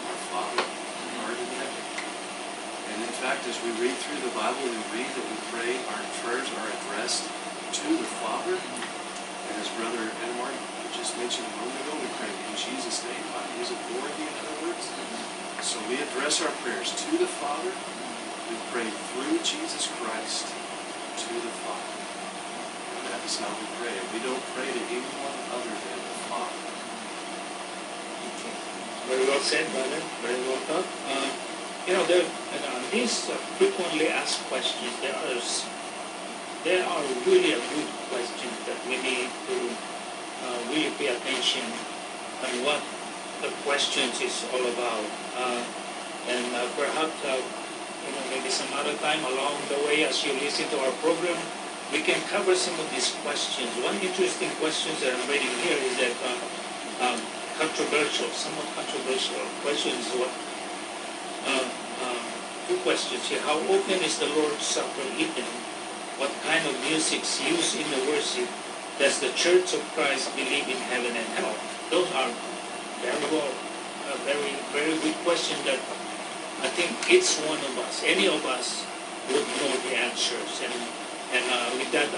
our Father, who art in heaven. And in fact, as we read through the Bible, we read that we pray, our prayers are addressed to the Father. And as Brother Edward just mentioned a moment ago, we pray in Jesus' name, by his authority, in other words. So we address our prayers to the Father. We pray through Jesus Christ to the Father. And that is how we pray. We don't pray to anyone other than the Father. Very well said, brother. Very well thought. These frequently asked questions, there are really a good questions that we need to really pay attention on what the questions is all about. Perhaps maybe some other time along the way as you listen to our program, we can cover some of these questions. One interesting question that I'm reading here is that somewhat controversial question is what two questions here. How often is the Lord's Supper eaten? What kind of music is used in the worship? Does the Church of Christ believe in heaven and hell? those are very, very good question that I think each one of us, any of us, would know the answers. And with that,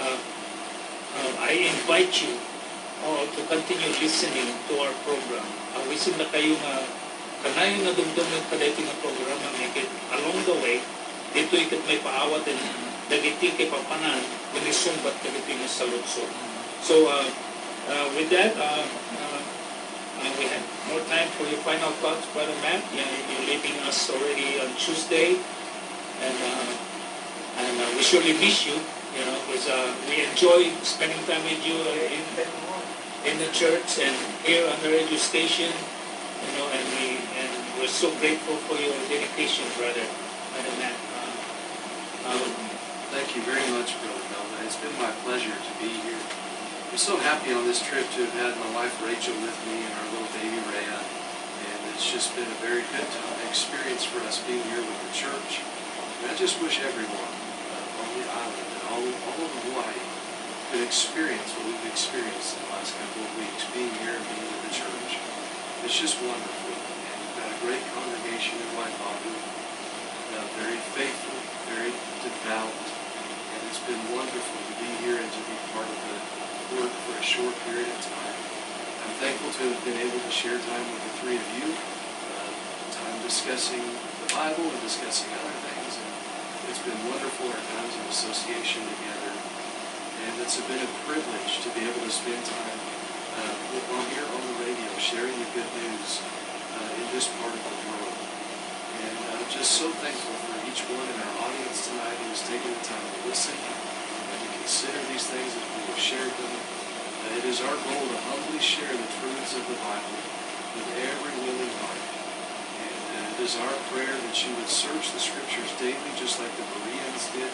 I invite you all to continue listening to our program. Wisin na kayo nga kanayon na dumdumit ka dito nga programa mikit along the way dito ikat may paawat and dagiti kay papanan kunisumbat ka dito nga saludsod. So with that, we have more time for your final thoughts, Brother Matt. You're leaving us already on Tuesday, and we surely miss you. You know, because we enjoy spending time with you in the church and here on the radio station. You know, and we're so grateful for your dedication, Brother Matt. Thank you very much, Brother Melvin. It's been my pleasure to be here. I'm so happy on this trip to have had my wife Rachel with me and our little baby Rhea, and it's just been a very good experience for us being here with the church. And I just wish everyone on the island and all over Hawaii could experience what we've experienced in the last couple of weeks, being here and being with the church. It's just wonderful. And we've got a great congregation in Waipahu, very faithful, very devout, and it's been wonderful to be here and to be part of the work for a short period of time. I'm thankful to have been able to share time with the three of you, time discussing the Bible and discussing other things, and it's been wonderful our times of association together, and it's been a privilege to be able to spend time on here on the radio sharing the good news in this part of the world. And I'm just so thankful for each one in our audience tonight who has taken the time to listen and to consider these things as we have shared them. It is our goal to humbly share the truths of the Bible with every willing heart. And it is our prayer that you would search the Scriptures daily, just like the Bereans did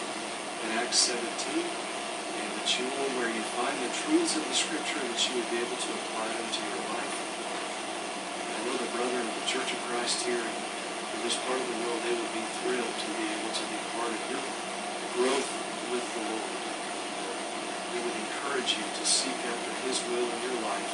in Acts 17, and that you will, where you find the truths of the Scripture, that you would be able to apply them to your life. And I know the brethren of the Church of Christ here in this part of the world, they would be thrilled to be able to be part of your growth with the Lord. We would encourage you to seek after His will in your life